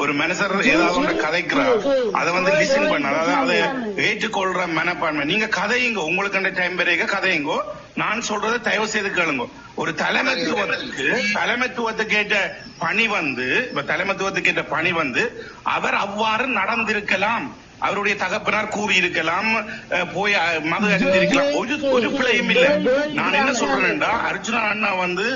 ஒரு மனுஷர் ஏதாவது ஒன்று கதைக்கிறார், அதை வந்து லிசன் பண்ண, அதாவது அதை ஏற்றுக்கொள்ற மனப்பான்மை. நீங்க கதையுங்க, உங்களுக்கு அந்த டைம் வரைக்க கதையுங்கோ, நான் சொல்றதை தயவு செய்து கேளுங்க. ஒரு தலைமைத்துவத்துக்கு ஏற்ற பணி வந்து, இப்ப தலைமைத்துவத்துக்கு ஏற்ற பணி வந்து அவர் அவ்வாறு நடந்திருக்கலாம், அவருடைய தகப்பனார் கூறி இருக்கலாம், போய் மது அறிந்திருக்கலாம், ஒரு பிழையும் இல்லை. நான் என்ன சொல்றேன்டா, அர்ஜுனா அண்ணா வந்து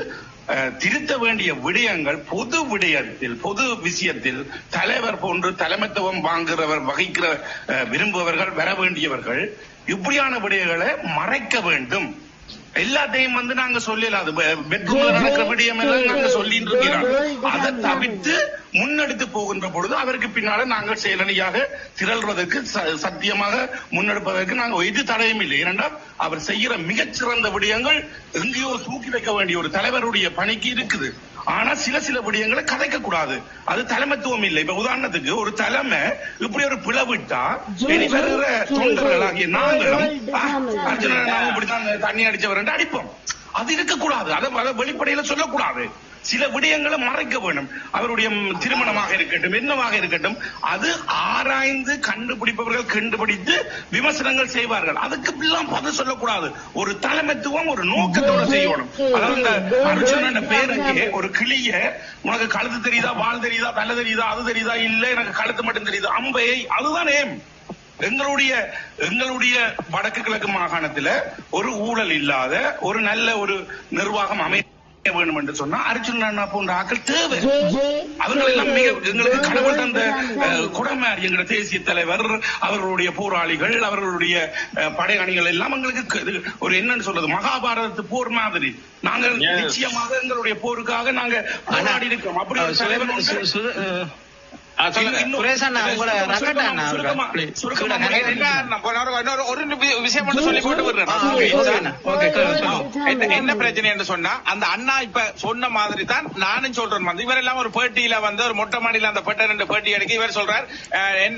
திருத்த வேண்டிய விடயங்கள் பொது விடயத்தில், பொது விஷயத்தில் தலைவர் போன்று தலைமைத்துவம் வாங்குறவர், வகிக்கிற விரும்புபவர்கள், வர வேண்டியவர்கள் இப்படியான விடயங்களை மறைக்க வேண்டும். எல்லாத்தையும் வந்து நாங்க சொல்லல, அது பெட்ரூம்ல நடக்கிற விடயம் எல்லாம் நாங்க சொல்லிட்டு இருக்கிறோம். அதை தவிர்த்து முன்னெடுத்து போகின்ற பொழுது அவருக்கு பின்னால நாங்கள் செயலணியாக திரள்வதற்கு, சத்தியமாக முன்னெடுப்பதற்கு நாங்கள் எது தடையும் இல்லை. ஏனென்றால் அவர் செய்கிற மிகச்சிறந்த விடயங்கள் எங்கேயோ தூக்கி வைக்க வேண்டிய ஒரு தலைவருடைய பணிக்கு இருக்குது. ஆனா சில விடயங்களை கதைக்க கூடாது, அது தலைமைத்துவம் இல்லை. இப்ப உதாரணத்துக்கு ஒரு தலைமை இப்படி ஒரு பிளவிட்டா இனி வருகிற தொண்டர்களாகிய நாங்களும் அர்ஜுனன் இப்படித்தான் தண்ணி அடிச்சவர் அடிப்போம். அது இருக்கக்கூடாது, அதை வெளிப்படையில சொல்லக்கூடாது. சில விடயங்களை மறைக்க வேண்டும். அவருடைய திருமணமாக இருக்கட்டும், என்னவாக இருக்கட்டும், அது ஆராய்ந்து கண்டுபிடிப்பவர்கள் கண்டுபிடித்து விமர்சனங்கள் செய்வார்கள். அதுக்கு எல்லாம் பதில் சொல்லக்கூடாது. ஒரு தலைமைத்துவம் ஒரு நோக்கத்தோட செய்யணும். அதாவது இந்த அர்ஜுனன் பேருக்கு ஒரு கிளிய, உனக்கு கழுத்து தெரியுதா, வால் தெரியுதா, தலை தெரியுதா, அது தெரியுதா, இல்ல எனக்கு கழுத்து மட்டும் தெரியுது, அம்பையை, அதுதான் ஏம். எங்களுடைய வடக்கு கிழக்கு மாகாணத்துல ஒரு ஊழல் இல்லாத ஒரு நல்ல ஒரு நிர்வாகம் வேணும் என்று சொன்னா அர்ஜுனன் அண்ணா போன்ற ஆக்கள் தேவை. அவர்கள் எல்லாம் எங்களுக்கு கடவுள் தந்த குடமாரி. எங்களுடைய தேசிய தலைவர், அவர்களுடைய போராளிகள், அவர்களுடைய படை அணிகள் எல்லாம் எங்களுக்கு ஒரு என்னன்னு சொல்றது, மகாபாரதத்து போர் மாதிரி. நாங்கள் நிச்சயமாக எங்களுடைய போருக்காக நாங்க போராடி இருக்கோம். அப்படி ஒரு தலைவர் என்ன பிரச்சனை என்று சொன்னா, அந்த அண்ணா இப்ப சொன்ன மாதிரி தான் நானும் சொல்றேன். வந்து இவர் எல்லாம் ஒரு பேட்டியில வந்து ஒரு மொட்டை மாடியில அந்த பெட்ட 2 பேட்டி எடுக்க இவர் சொல்றார்,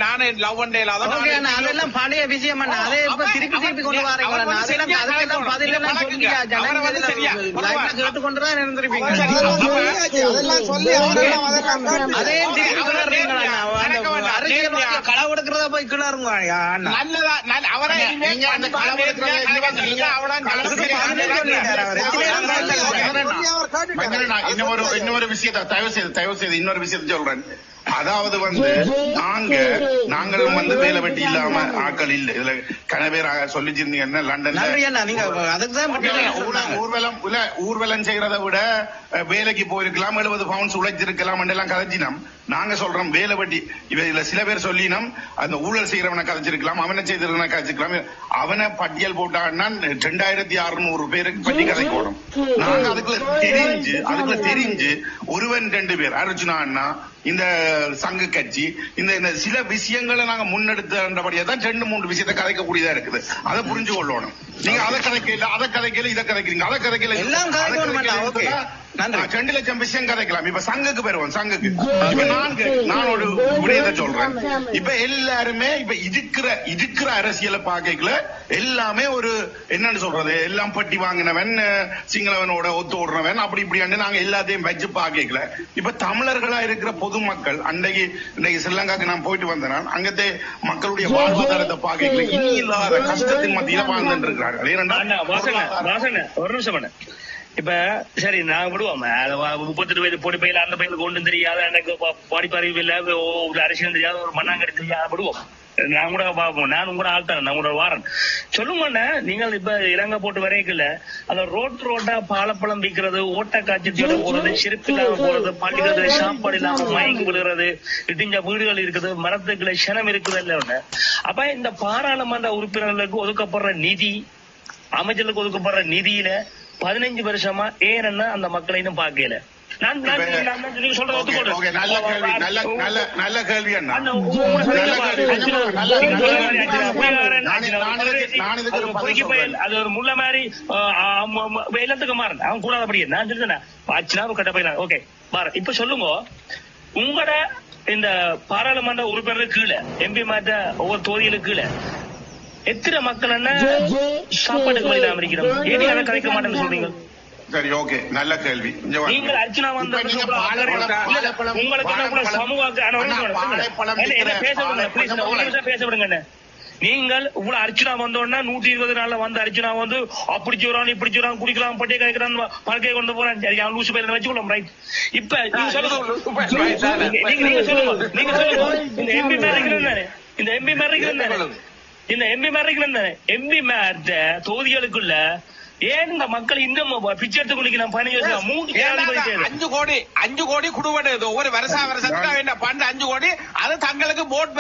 நானே லவ் அண்ட் அதெல்லாம் பழைய விஷயம். அதே திருப்பி திருப்பி கொண்டு கேட்டுக்கொண்டுதான் இருந்திருப்பீங்க. களவெடுக்கிறதா போய் கிளறுங்க. இன்னொரு விஷயத்தை தயவு செய்து இன்னொரு விஷயத்தை சொல்றேன். அதாவது வந்து நாங்களும் வந்து வேலை வெட்டி இல்லாம ஆட்கள் இல்ல. இதுல கனவேர் சொல்லிச்சிருந்தீங்கன்னா லண்டன்ல ஊர்வலம் செய்யறதை விட வேலைக்கு போயிருக்கலாம், 70 பவுண்ட்ஸ் உழைச்சிருக்கலாம் எல்லாம் கதைச்சினோம். நாங்க சொல்றோம் வேலை வெட்டி. இதுல சில பேர் சொல்லினோம் அந்த ஊழல் செய்யறவனை கதைச்சிருக்கலாம், அவனை செய்திருக்கவனை கதைச்சிருக்கலாம். அவனை பட்டியல் போட்டான்னா 2600 பேருக்கு பட்டி கதை போடும். நாங்க அதுக்குள்ள தெரிஞ்சு ஒருவன் 2 பேர், அர்ஜுனா அண்ணா, இந்த சங்க கட்சி, இந்த சில விஷயங்களை நாங்க முன்னெடுத்தபடியா தான் 2-3 விஷயத்தை கதைக்கக்கூடியதா இருக்குது. அதை புரிஞ்சு கொள்ளணும். நீங்க அதை கதைக்கல, இதை கதைக்கிறீங்க, அதை கதைக்கல, 2 லட்சம் விஷயம் கதைக்கலாம். இப்ப சங்குக்கு பெறுவோம். சங்குக்கு இப்ப நான் ஒரு விடயத்தை சொல்றேன். இப்ப எல்லாருமே இப்ப இருக்கிற அரசியலை பாக்கல எல்லாமே ஒரு என்னன்னு சொல்றது, எல்லாம் பட்டி வாங்கினவன், சிங்களவனோட ஒத்து ஓடுறவன், அப்படி இப்படி நாங்க எல்லாத்தையும் வச்சு பாக்கல. இப்ப தமிழர்களா இருக்கிற பொதுமக்கள், இன்றைக்கு ஸ்ரீலங்காக்கு நான் போயிட்டு வந்தேன். அங்கத்தே மக்களுடைய வாழ்வாதாரத்தை பாக்கல இனி இல்லாத கஷ்டத்தின் மத்தியில வாழ்ந்துட்டு இருக்கிறார்கள். ஒரு நிமிஷம். இப்ப சரி நான் விடுவோம், 38 வயது பொடி பையில அந்த பையனுக்கு ஒன்றும் தெரியாத, எனக்கு படிப்பறிவு இல்ல, ஒரு அரசியல் தெரியாத, ஒரு மண்ணாங்கடி தெரியாத விடுவோம். நான் கூட பாப்போம், நான் கூட ஆள் தானே, நான் கூட வாரன். சொல்லுங்க, நீங்கள் இப்ப இலங்கை போட்டு வரைக்கல அந்த ரோட்டா பாலப்பழம் விற்கிறது, ஓட்ட காட்சியோட போறது, செருப்பு இல்லாம போறது, பள்ளிக்கிறது, சாப்பாடு இல்லாம மயங்கி விடுறது, இடிஞ்ச வீடுகள் இருக்குது, மரத்துக்குள்ள சனம் இருக்குது இல்ல. அப்ப இந்த பாராளுமன்ற உறுப்பினர்களுக்கு ஒதுக்கப்படுற நிதி, அமைச்சர்களுக்கு ஒதுக்கப்படுற நிதியில 15 வருஷமா ஏன்னா அந்த மக்களை இன்னும் பாக்கல. அது ஒரு முள்ள மாதிரி எல்லாத்துக்கும் மாறன் அவன் கூடாதபடியே நான் சொல்றேன் கட்ட போயிடலாம். ஓகே பாரு, இப்ப சொல்லுங்க, உங்களோட இந்த பாராளுமன்ற உறுப்பினருக்கு கீழே எம்பி மாற்ற ஒவ்வொரு தொகுதிகளுக்கு கீழே எத்தனை மக்கள் என்ன சாப்பாட்டுக்கு வழி அமைக்கிறோம்? ஏன் அதை கதைக்க மாட்டேன்னு சொல்றீங்க? சரி ஓகே நல்ல கேள்வி இங்க வாங்க. நீங்கள் அர்ச்சனா இப்ப நீங்க வாழைப்பழம் உங்களுக்கு என்ன கூட சமூக வாழைப்பழம் பேச விடுங்க please, ஒரு நிமிஷம் பேச விடுங்க என்ன. நீங்கள் இவ்வளவு அர்ச்சனா வந்தோடனே 120 நாள்ல வந்து அர்ச்சனா வந்து அப்படி சொல்றான் இப்படி சொல்றான் குடிக்கலாம் பட்டியை காய்க்கிறான் வாழ்க்கையை கொண்டு போறான் சரி அவன் லூசு பையில வச்சுக்கலாம் ரைட். இப்ப நீங்க சொல்லுங்க நீங்க சொல்லுங்க நீங்க சொல்லுங்க இந்த எம்பி மேரிக்கிறேன் இந்த எம்பி மேரிக்கிறேன் இந்த எம்பி மேரிக்கிறேன் எம்பி மேர்ட்ட தொகுதிகளுக்குள்ள ஏன் இந்த மக்கள் இந்த பிச்சை எடுத்து குடிக்க நான் 15 வருஷம் 5 கோடி குடும்பம் ஒரு வருஷத்துக்கு வேண்டாம் பண்ட் 5 கோடி அது தங்களுக்கு போட்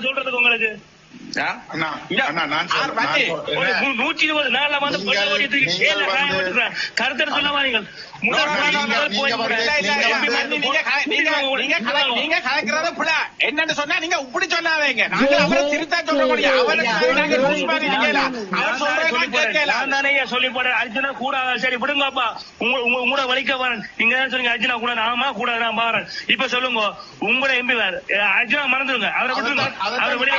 சொல்றதுக்கு உங்களுக்கு 120 நாள்ல வந்து கருத்து சொல்லவா நீங்கள் நீங்க கலக்கிறது பிள்ளை என்னன்னு சொன்னா நீங்க இப்படி சொல்லாதீங்க நாங்க அவரை திருத்தா சொல்ல முடியும் சொல்லி போட அர்ஜுனா கூட சரி விடுங்கப்பா உங்களோட வலிக்க வரேன் நீங்க தான் சொன்னீங்க அர்ஜுனா கூட நாமா கூட நான் பாறேன் இப்ப சொல்லுங்க உங்களோட எம்பி வேற அர்ஜுனா மறந்துடுங்க அவரை விட்டுருங்க அவரை விடுங்க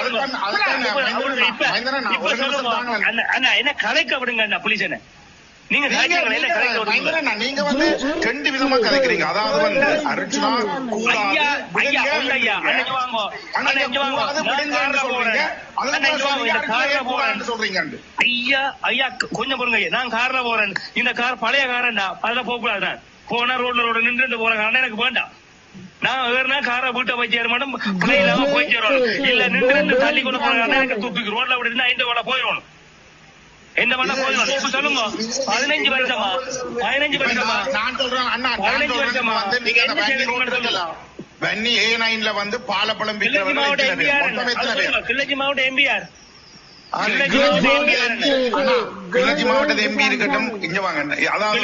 இப்ப சொல்லுங்க அண்ணா என்ன கலைக்க விடுங்க அண்ணா புலிஸ் என்ன நீங்க நீங்க வந்து 2 விதமா கதைக்கிறீங்க. அதாவது வந்து அர்ச்சனா சொல்றீங்க ஐயா ஐயா கொஞ்சம் பொறுங்க நான் கார்ல போறேன் இந்த கார் பழைய காரண்டா அதுல போக கூடாது போனா ரோட்ல நின்று போற காரணம் எனக்கு வேண்டாம் நான் வேறனா காரை வீட்டை போய் சேர மாட்டோம் பிள்ளை இல்லாம போய் சேரணும் இல்ல நின்று தள்ளி கொண்டு போற காரணம் எனக்கு தூக்கி ரோட்ல விட்டு இந்த வேலை போயிடணும் எந்த பண்ண போயிடணும் இப்ப சொல்லுங்க 15 வருஷமா நான் சொல்றேன் அண்ணா 15 வருஷமா நீங்க என்ன செய்யணும் வன்னி A9ல வந்து பாலப்பழம் கிள்ளச்சி மாவட்ட எம்பிஆர் கிளர்ச்சி மாவட்ட எம்பி இருக்கட்டும் இங்க வாங்க. அதாவது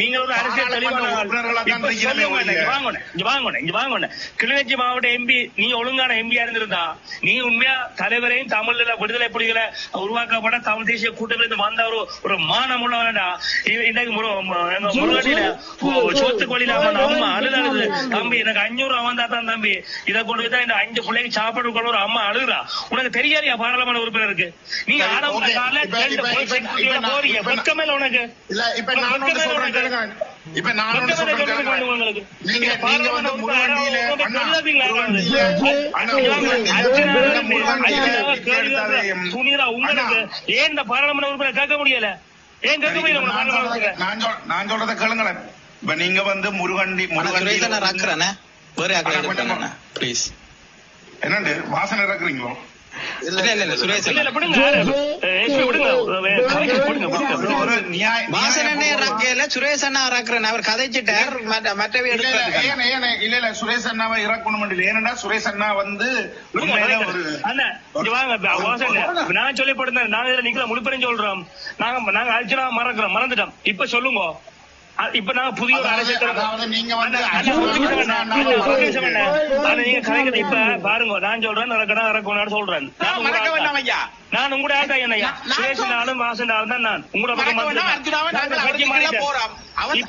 நீங்க ஒரு அரசியல் கிளிநொச்சி மாவட்ட எம்பி நீ ஒழுங்கான எம்பியா இருந்திருந்தா நீ உண்மையா தலைவரையும் தமிழ்ல விடுதலை புலிகளை உருவாக்கப்பட தமிழ் தேசிய கூட்டத்திலிருந்து வந்த ஒரு மானம் உள்ளவனடா இன்னைக்கு முருகனில சொத்து கொள்ளில அம்மா அழுது தம்பி எனக்கு 500 வந்தா தான் தம்பி இதை கொண்டு தான் இந்த 5 பிள்ளைக்கு சாப்பாடு ஒரு அம்மா அழுகுறா உனக்கு தெரியாதியா பாராளுமன்ற உறுப்பினருக்கு நீ வெக்கமே உனக்கு இப்ப நான் சுனிதா உங்களுக்கு ஏன் இந்த பாராளுமன்ற உறுப்பினர் கேட்க முடியல ஏன் கேட்க முடியல நான் சொல்றத கேளுங்களேன். இப்ப நீங்க வந்து முருகண்டி என்னண்டு வாசனை இறக்குறீங்களோ சுரேஷ் அண்ணா இறக்குறேன் அவர் கதைச்சிட்டார் மற்றவை இல்ல சுரேஷ் அண்ணாவை இறக்கணும் ஏன்னா சுரேஷ் அண்ணா வந்து நான் சொல்லிப்படுறேன் நாங்க இதுல நீங்கள முழுப்பெரும் சொல்றோம் நாங்க அர்ச்சனா மறந்துட்டோம் இப்ப சொல்லுங்க இப்ப நாங்க புதிய ஒரு அரசியல் நீங்க கலைஞர் இப்ப பாருங்க நான் சொல்றேன் இறக்கணும் சொல்றேன் நான் உங்களோட ஆட்டையா சுரேஷனாலும் வாசனாலும் தான் நான் உங்களோட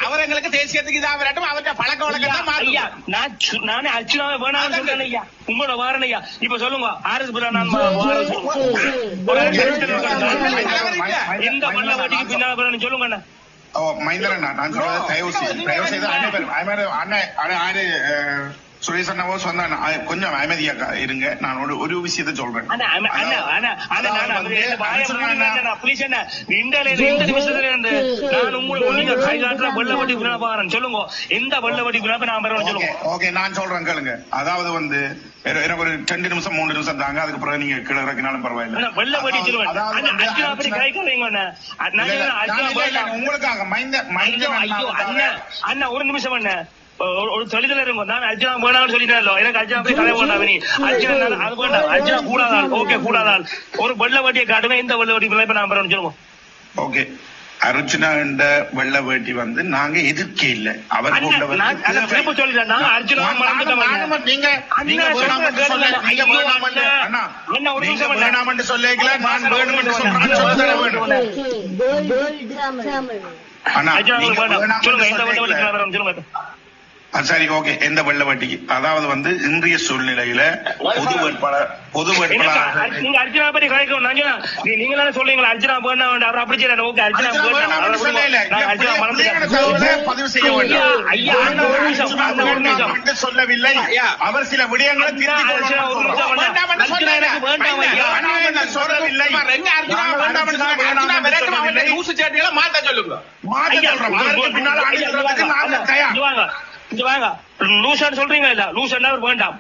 அவர் எங்களுக்கு தேசியத்துக்கு இதாகட்டும் அவர்கிட்ட பழக்க வழக்கம் நானே அர்ச்சனாவை வேணாம்னு சொல்றேன் ஐயா உங்களோட வாரன் ஐயா இப்ப சொல்லுங்க ஆர்எஸ் புரா நான் எந்த பள்ளவாட்டிக்கு பின்னால சொல்லுங்க அண்ணா மைந்தரண்ணா நான் சொல்றது தயவு செய்து அண்ணன் சுரேஷ் அண்ணாவோ சொன்ன கொஞ்சம் அமைதியா இருங்க. நான் ஒரு விஷயத்த சொல்றேன். சொல்லுங்க எந்த வெள்ளவட்டி ஓகே நான் சொல்றேன் கேளுங்க. அதாவது வந்து எனக்கு ஒரு 2 நிமிஷம் 3 நிமிஷம் தாங்க அதுக்கு பிறகு நீங்க கீழே இறக்கினாலும் பரவாயில்ல. உங்களுக்காக அண்ணா ஒரு நிமிஷம் அண்ணா ஒரு தொழில இருக்கும் நான் அர்ஜுனா வேணாம்னு சொல்லிட்டேன் எனக்கு அர்ஜுனா போய் கதை வேண்டாம் நீ அர்ஜுனா அது வேண்டாம் அர்ஜுனா கூடாதால் ஓகே கூடாதால் ஒரு வெள்ள வட்டியை காட்டுவேன் இந்த வெள்ள வட்டி இப்ப நான் பரவாயில்ல சொல்லுவோம். ஓகே அர்ஜுனா என்ற வெள்ள வேட்டி வந்து நாங்க எதிர்க்க இல்ல அவர் சொல்லிட்டேன் நான் அர்ஜுனா வேணாம் சொல்லிக்கல நான் வேணும் சொல்றேன். சரி, ஓகே. எந்த வெள்ள வட்டிக்கு, அதாவது வந்து இன்றைய சூழ்நிலையில பொது வேட்பாளர் நீங்க அர்ச்சனா பத்தி கலைக்கணும். நீங்க தானே சொல்றீங்களா அர்ச்சனா போனா அவர் அப்படி செய்யறாரு. ஓகே, அர்ச்சனா பதிவு செய்ய வேண்டும். ஐயா ஒரு நிமிஷம் சொல்லவில்லை. அவர் சில விடயங்களை சொல்லவில்லை. லூசு சேட்டிகளை மாத்த சொல்லுங்க. லூசன் சொல்றீங்க இல்ல, லூசன் அவர் வேண்டாம்.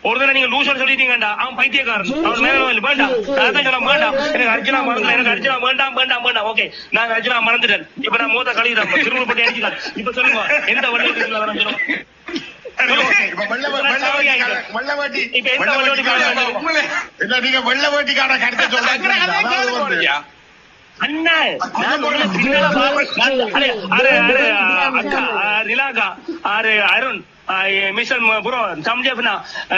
ஒரு தடவை நீங்க லூசன் சொல்லிட்டீங்கடா, அவன் பைத்தியக்காரன், அவன் மேல வேண்டாம். அதான் சொல்ல வேண்டாம், எனக்கு அர்ச்சனா மறந்து, எனக்கு அர்ச்சனா வேண்டாம் வேண்டாம் வேண்டாம். ஓகே, நாங்க அர்ச்சனா மறந்துட்டேன். இப்ப நான் மூத்த கழிவுறோம், திரும்ப போட்டு அடிச்சுக்கலாம். இப்ப சொல்லுங்க, எந்த வள்ளல் வர நீங்க வெள்ள வேட்டிக்கான கருத்தை சொல்றீங்க. அண்ணா அக்கா நிலாக்கா அருண் மிஷன் புறம் சம்ஜப்னா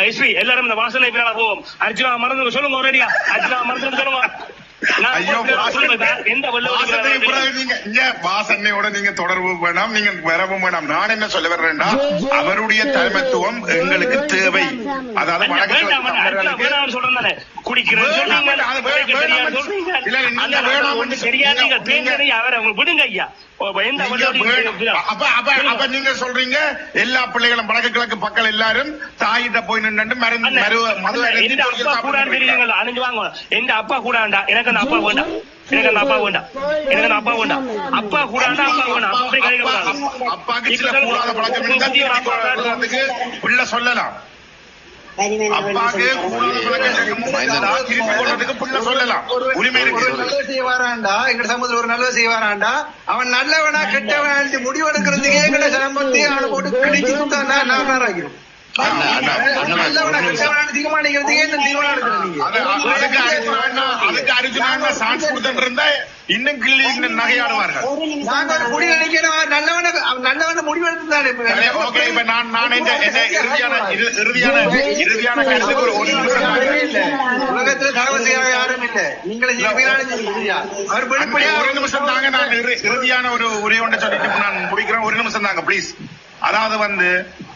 எஸ்பி எல்லாரும் இந்த வாசலை பின்னால போவோம். அர்ஜுனா மறந்து சொல்லுங்க, ஒரேடியா அர்ஜுனா மறந்து சொல்லுங்க. வாசனையோட நீங்க தொடர்பு வேணாம், நீங்க வரவும் வேணாம். நான் என்ன சொல்ல வர்றேன்னா, அவருடைய தலைமைத்துவம் எங்களுக்கு தேவை. அதாவது நீங்க சொல்றீங்க எல்லா பிள்ளைகளும் வடக்கு கிழக்கு பக்கம் எல்லாரும் தாயிட்ட போய் நின்று எந்த அப்பா கூடாண்டா, எனக்கு அந்த அப்பா வேண்டாம், எனக்கு அந்த அப்பா வேண்டாம், எனக்கு அந்த அப்பா வேண்டாம். அப்பா கூடாண்டா அப்பா வேண்டாம். அப்பாக்கு சில கூடாத பழக்கம் பிள்ளை சொல்லலாம். அப்பாக்கு சொல்லலாம், உரிமை இருக்கு. செய்வாராண்டா எங்க சமூகத்தில் ஒரு நல்லது செய்வாராண்டா, அவன் நல்லவனா கெட்டவன் முடிவெடுக்கிறதுக்கே எங்களை சம்பந்தி அவனை போட்டு கிழிச்சு நான் இன்னும் கிள்ளி நகையாடுவார்கள். நல்லவன முடிவெடுத்தாரு. உலகத்துல தரவு செய்ய யாரும் இல்ல. நீங்களே ஒரு நிமிஷம் தாங்க, நான் இறுதியான ஒரு உரை ஒன்றை சொல்லிட்டு நான் முடிக்கிறேன். ஒரு நிமிஷம் தாங்க பிளீஸ். அதாவது வந்து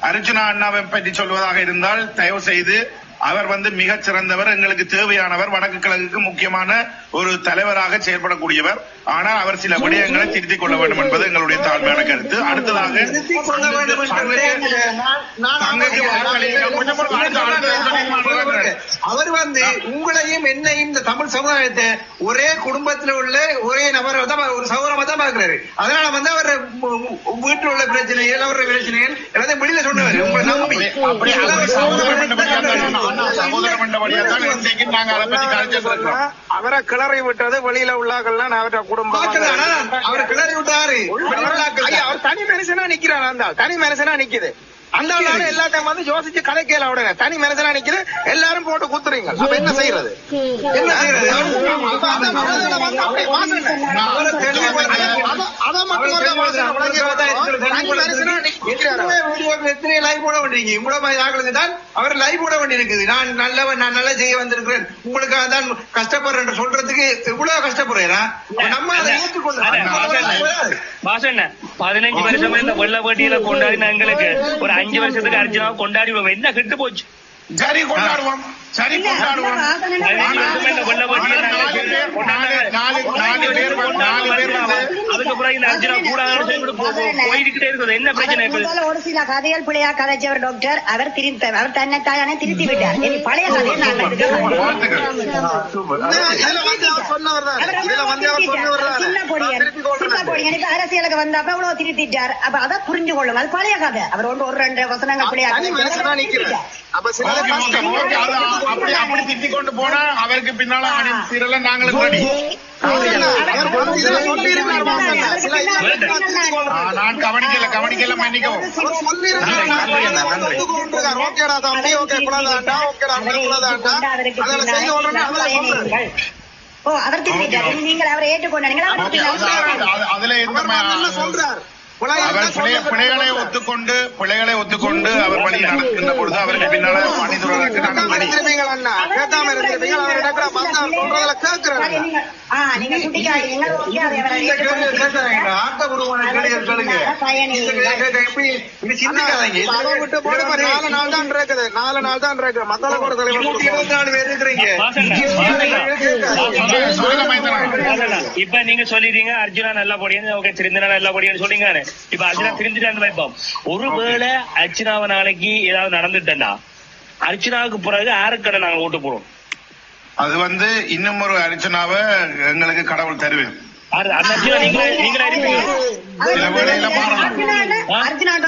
அர்ஜுனா அண்ணாவை பற்றி சொல்வதாக இருந்தால் தயவு செய்து அவர் வந்து மிகச் சிறந்தவர், எங்களுக்கு தேவையானவர், வடக்கு கிழக்குக்கு முக்கியமான ஒரு தலைவராக செயல்படக்கூடியவர். ஆனால் அவர் சில விடயங்களை திருத்திக் கொள்ள வேண்டும் என்பது எங்களுடைய தாழ்மையான கருத்து. அடுத்ததாக அவர் வந்து உங்களையும் என்னையும் இந்த தமிழ் சமுதாயத்தை ஒரே குடும்பத்தில் உள்ள ஒரே நபர் ஒரு சகோதரமா தான் பார்க்கிறாரு. அதனால வந்து அவர் வீட்டில் உள்ள பிரச்சனைகள், அவருடைய பிரச்சனைகள் எல்லாத்தையும் வெளியில சொன்னவர். உங்களை நம்பி அவரை கிளறி விட்டது வெளியில உள்ளாக்கள்லாம் அவர குடும்பம் அவரை கிளறி விட்டாரு. அவர் தனி மனுஷனா நிக்கிறார். அந்த தனி மனுஷனா நிக்குது. அந்த எல்லாத்தையும் வந்து யோசிச்சு கலைக்கல உடனே தனி மனுஷனா நிக்குது. எல்லாரும் போட்டு குத்துறீங்க. அப்ப என்ன செய்யறது? என்ன செய்யறது? அவர் லைவ் போட வேண்டியிருக்குது. நான் நல்லவன், நான் நல்லா செய்ய வந்திருக்கிறேன், உங்களுக்காக தான் கஷ்டப்படுறேன் சொல்றதுக்கு எவ்வளவு கஷ்டப்படுறா. நம்ம அதை ஏற்றுக்கொள்ள 15 வருஷமா இந்த வெள்ள போட்டியில கொண்டாடின எங்களுக்கு ஒரு 5 வருஷத்துக்கு அர்ஜுனாவை கொண்டாடிடுவோம். என்ன கெட்டு போச்சு? சரி கொண்டாடுவோம், சரி கொண்டாடுவோம். அதுக்கப்புறம் இந்த அர்ஜுனா கூட போயிட்டு இருக்குது. என்ன பிரச்சனை? ஒரு சில கதைகள் பிள்ளையா கதைச்சவர் டாக்டர் அவர் அவர் தன்னை தானே திருத்தி விட்டார். இனி பழைய அரசியலுக்கு வந்தப்ப அவ்வளவு திருத்திட்டார். அப்ப அதை புரிஞ்சு கொள்ளுங்க, அது பழைய கதை. அவர் ஒன்று ஒரு 2 வசனங்கள் பிள்ளையா அப்படி திட்டி கொண்டு போனா அவருக்கு பின்னால நாங்களும் நான் கவனிக்கல மன்னிக்கவும். அவர் திருத்திட்டார். நீங்கள் அவரை ஏற்றுக்கொண்டாங்க. அதுல சொல்றார் பிழைகளை ஒத்துக்கொண்டு அவர் வழி நடக்கின்ற பொழுது அவருக்கு பின்னால பணித்துறைக்கு நாங்கள் வழி கேட்காம இருந்திருப்பீங்க. அவர் இடத்துல பார்த்தா சொல்றதுல கேட்கிறேன். நீங்க குட்டிக்காதீங்க, ஆக்கப்பூர்வமான கேள்விகள் கேளுங்க. விட்டு போட 4 நாள் தான் இருக்குது. 4 நாள் தான் இருக்கு. மக்களை பொறுத்த 24 பேர் இருக்கிறீங்க. இப்ப நீங்க சொல்லிட்டீங்க அர்ஜுனா நல்லா போடியன்னு, ஓகே திருந்தினா நல்லா போடியன்னு சொல்றீங்க. இப்ப அர்ஜுனா திருந்திட்டான்னு வைப்போம். ஒருவேளை அர்ச்சனாவை நாளைக்கு ஏதாவது நடந்துட்டா அர்ச்சனாவுக்கு பிறகு யாருக்கு நாங்க ஓட்டு போடுவோம்? அது இன்னும் ஒரு அர்ச்சனாவை எங்களுக்கு கடவுள் தருவேன்.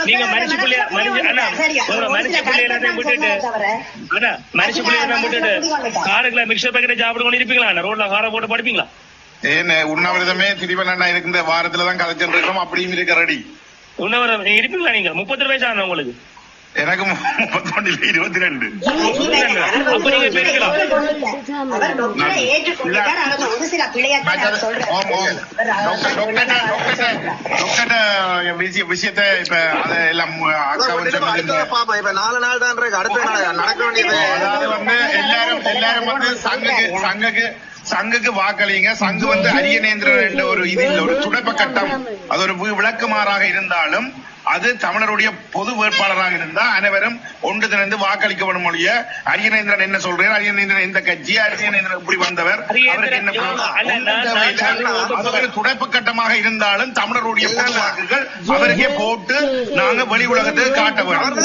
நீங்க மனுஷ பிள்ளைய எல்லாத்தையும் விட்டுட்டு காருக்குள்ள மிக்சர் பேக்கெட் சாப்பிட்டு கொண்டு இருப்பீங்களா? ரோட்ல காரை போட்டு படிப்பீங்களா? ஏன் உண்ணாவிரதமே திருவண்ணா இருக்கின்ற வாரத்துலதான் கதைச்சுட்டு இருக்கோம். அப்படியும் இருக்க ரெடி. உண்ணாவிரதம் இருப்பீங்களா? நீங்க 32 வயசு ஆனா உங்களுக்கு? எனக்கு 32 22. அப்ப நீங்க பேருக்கலாம். விஷயத்த இப்ப அதெல்லாம் இப்ப 4 நாள் தான் இருக்கு. அடுத்த நடக்க வேண்டியது அதாவது எல்லாரும் சங்குக்கு வாக்களிங்க. சங்கு அரியநேந்திரன் என்ற ஒரு இது ஒரு துடைப்ப கட்டம், அது ஒரு விளக்குமாறாக இருந்தாலும் அது தமிழருடைய பொது வேட்பாளராக இருந்தா அனைவரும் ஒன்று திறந்து வாக்களிக்க வேண்டும். மொழிய அரியநேந்திரன் என்ன சொல்றாரு, அரியநேந்திரன் எந்த கட்சி, அரியநேந்திரன் இப்படி வந்தவர், அவருக்கு என்ன துடைப்பு கட்டமாக இருந்தாலும் தமிழருடைய பொது வாக்குகள் அவருக்கே போட்டு நாங்க வெளி உலகத்துக்கு காட்ட வேண்டும்.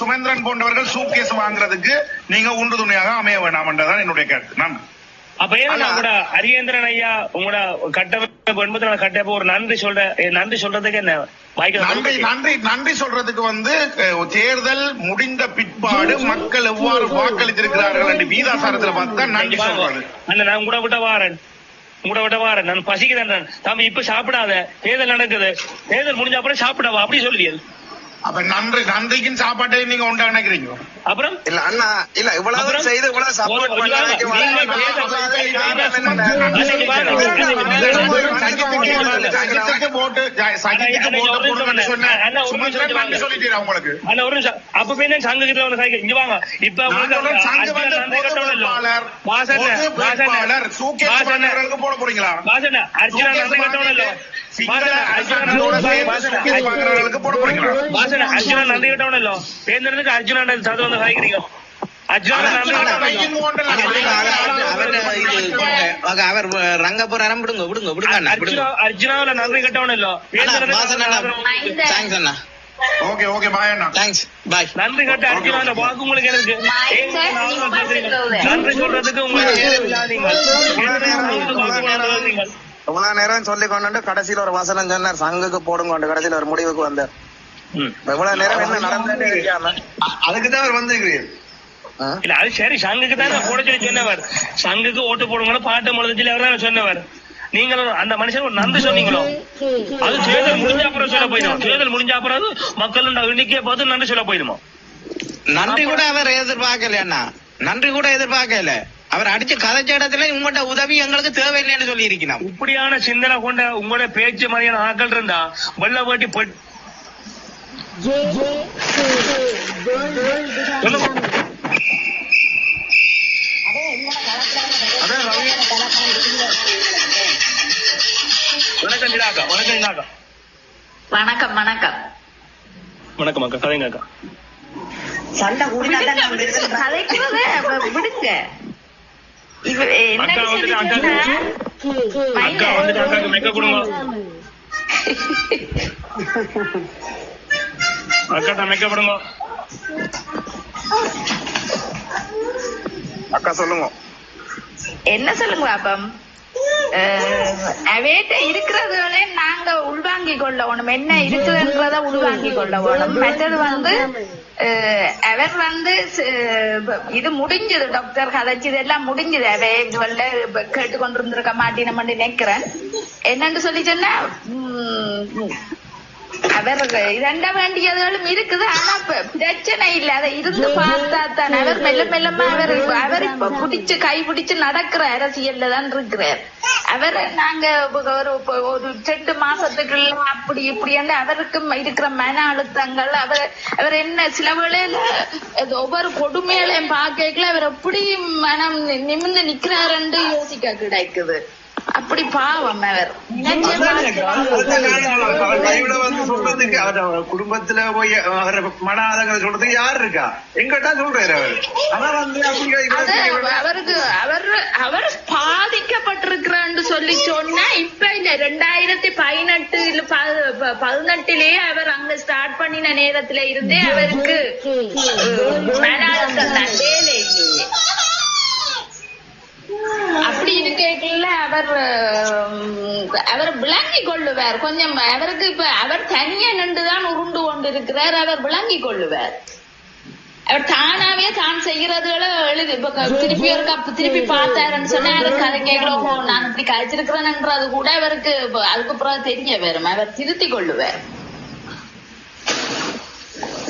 சுமந்திரன் போன்றவர்கள் சூட்கேஸ் வாங்குறதுக்கு நீங்க உண்டு துணையாக அமைய வேண்டாம் என்றதான் என்னுடைய கருத்து. நன்றி. அப்ப ஏன் உங்களோட அரியேந்திரன் ஐயா உங்களோட கட்டமைப்பு 84 கட்டமைப்பு ஒரு நன்றி சொல்றதுக்கு என்ன நன்றி சொல்றதுக்கு தேர்தல் முடிந்த பிற்பாடு மக்கள் எவ்வாறு வாக்களித்திருக்கிறார்கள் என்று வீதாசாரத்துல பார்த்தா நன்றி சொல்றது. நான் உங்களோட விட்ட வாரன் நான் பசிக்கிறேன் தம்பி, இப்ப சாப்பிடாத, தேர்தல் நடக்குது, தேர்தல் முடிஞ்ச அப்புறம் சாப்பிடவா அப்படி சொல்லியது. அப்ப நன்றிக்கும் சாப்பாட்டையும் நீங்க உண்டா நினைக்கிறீங்க? அப்புறம் இல்ல அண்ணா இல்ல இவ்வளவு செய்து இவ்வளவு சப்போர்ட் போட போறீங்களா? அர்ஜுனா நன்றி கட்டவனല്ലോ കേന്ദ്രത്തിലേക്ക് അർജുനാണ് ചതുവന്ന് സഹായിக்கிறீங்க. அவர் ரங்கபுரம் விடுங்க அர்ஜுனாவில நன்றி கட்டவனല്ലോ நன்றி கட்ட அர்ஜுனாவில வாக்கு உங்களுக்கு இருக்கு. நன்றி சொல்றதுக்கு உங்களுக்கு இவ்வளவு நேரம் சொல்லி கொண்டு கடைசியில ஒரு வசனம் சொன்னார், சங்குக்கு போடுங்க, கடைசியில ஒரு முடிவுக்கு வந்தார். இவ்வளவு நேரம் என்ன நடந்தது அதுக்குதான் அவர் வந்திருக்கிறீர். இல்ல அது சரி, சங்குக்கு தான் போட சொல்லி சொன்னவர். சங்குக்கு ஓட்டு போடுங்க பாட்டு முழுதில் அவர் தான் சொன்னவர். நீங்களும் அந்த மனுஷன் ஒரு நன்றி சொன்னீங்களோ? அது தேர்தல் முடிஞ்ச அப்புறம் சொல்ல போயிடும். தேர்தல் முடிஞ்ச அப்புறம் மக்கள் எண்ணிக்கையை பார்த்து நன்றி சொல்ல போயிடுமோ? நன்றி கூட அவர் எதிர்பார்க்கல அண்ணா, நன்றி கூட எதிர்பார்க்கல. அவர் அடிச்சு கதைச்ச இடத்துல உங்களோட உதவி எங்களுக்கு தேவையில்லைன்னு சொல்லி இருக்கணும். இப்படியான சிந்தனை கொண்ட உங்களோட பேச்சு மாதிரியான ஆட்கள் இருந்தா வெள்ள வேட்டி வணக்கம் வணக்கம் வணக்கம் அக்கா. கதைங்க அக்கா. சண்டை கதைக்கிறத விடுங்க. அக்கா அக்காக்கு மெக்க கொடுங்க. அக்கா மெக்க கொடுங்க. அக்கா சொல்லுங்க. என்ன சொல்லுங்க பாப்பம்? அவேட்ட இருக்கிறதுல நாங்க உள்வாங்கி கொள்ள வேணும். என்ன இருக்குதுன்றத உள்வாங்கி கொள்ள வேணும். மற்றது அவர் இது முடிஞ்சது, டாக்டர் கதைச்சது எல்லாம் முடிஞ்சது. அவை இதுவல்ல கேட்டுக்கொண்டிருந்திருக்க மாட்டேன் நினைக்கிறேன். என்னன்னு சொல்லி சொன்னா அவர் இரண்ட வேண்டியதுகளும் இருக்குது. ஆனா பிரச்சனை இல்ல, அதை இருந்து பார்த்தா தான் அவர் மெல்ல மெல்லமா அவர் இப்ப பிடிச்சு கை பிடிச்சு நடக்கிற அரசியல்ல தான் இருக்கிறார். அவர் நாங்க ஒரு 2 மாசத்துக்குள்ள அப்படி இப்படி அவருக்கும் இருக்கிற மன அழுத்தங்கள், அவர் என்ன சில வேளையில ஒவ்வொரு கொடுமைகளையும் பார்க்கல அவர் எப்படி மனம் நிமிர்ந்து நிக்கிறாருன்னு யோசிக்க கிடைக்குது. அப்படி பாவம் அவர் சொல்றதுக்கு அவர் குடும்பத்துல போய் அவர் மன ஆதங்களை சொல்றதுக்கு யாரு இருக்கா? எங்கிட்ட சொல்றாரு அவர். ஆனா அவருக்கு அவர் பாதிக்கப்பட்டிருக்கிறான்னு சொல்லி சொன்னா இப்ப இல்ல 2018 அவர் அங்க ஸ்டார்ட் பண்ணின நேரத்துல இருந்தே அவருக்கு மன அழுத்தம் தான், வேலை இல்லையே. அப்படின்னு கேட்கல அவர் விளங்கி கொள்ளுவார் கொஞ்சம். அவருக்கு இப்ப அவர் தனியா நின்றுதான் உருண்டு கொண்டு இருக்கிறார். அவர் விளங்கி கொள்ளுவார். அவர் தானாவே தான் செய்யறதுகளை எழுதி இப்ப திருப்பி பார்த்தாருன்னு சொன்னா அவருக்கு அதை கேட்கலாம், நான் இப்படி கழிச்சிருக்கிறேன்ன்றது கூட அவருக்கு அதுக்கப்புறம் தெரிய வரும். அவர் திருத்தி கொள்ளுவார்.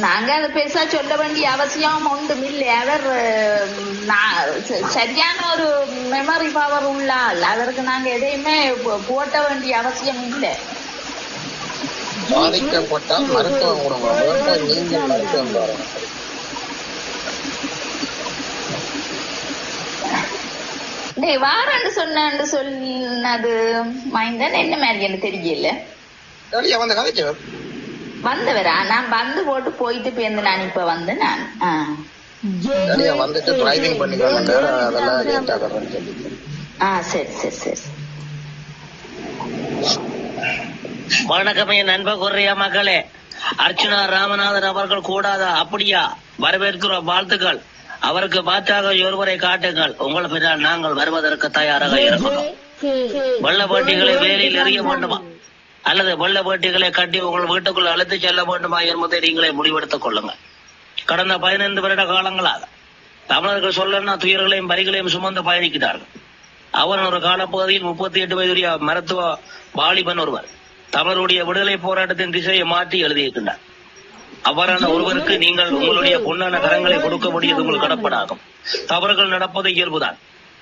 நாங்க அதை பெருசா சொல்ல வேண்டிய அவசியம் ஒன்றும் இல்லை. அவர் சரியான ஒரு மெமரி பவர் உள்ள ஆள். அவருக்கு நாங்க எதையுமே போட்ட வேண்டிய அவசியம் இல்லை. பாதிக்கப்பட்டால் மருத்துவம் கொடுங்க, நீங்கள் மருத்துவம் பாருங்க. வாரன்னு சொன்னது மைந்தன் என்ன மாதிரி எனக்கு தெரியல. வந்து கதைச்சவர் வந்தவரா? நான் வந்து போட்டு போயிட்டு போயிருந்து நான் இப்ப வந்து நான் வந்துட்டு டிரைவிங் பண்ணிக்கலாம். சரி சரி சரி. வணக்கம் என் நண்பர் குறையா மக்களே. அர்ச்சனா ராமநாதன் அவர்கள் கூடாதா? அப்படியா? வரவேற்கிற வாழ்த்துக்கள். அவருக்கு மாற்றாக ஒருவரை காட்டுங்கள். உங்களை பின்னால் நாங்கள் வருவதற்கு தயாராக இருக்கிறோம். வெள்ள வேட்டிகளை வேலையில் எறிய வேண்டுமா அல்லது வெள்ள வேட்டிகளை கட்டி உங்கள் வீட்டுக்குள் அழைத்து செல்ல வேண்டுமா என்பதை நீங்களே முடிவெடுத்துக் கொள்ளுங்கள். கடந்த 15 வருட காலங்களாக தமிழர்கள் சொல்லனா துயர்களையும் வரிகளையும் சுமந்து பயணிக்கிறார்கள். அவர் ஒரு காலப்பகுதியில் 38 வயதுடைய மருத்துவ வாலிபன் ஒருவர் தமிழருடைய விடுதலை போராட்டத்தின் திசையை மாற்றி எழுதியிருக்கின்றார். அவ்வாறான ஒருவருக்கு நீங்கள் உங்களுடைய பொன்னான கரங்களை கொடுக்க வேண்டியது உங்கள் கடப்படாகும். தவறுகள் நடப்பது இயல்புதான்.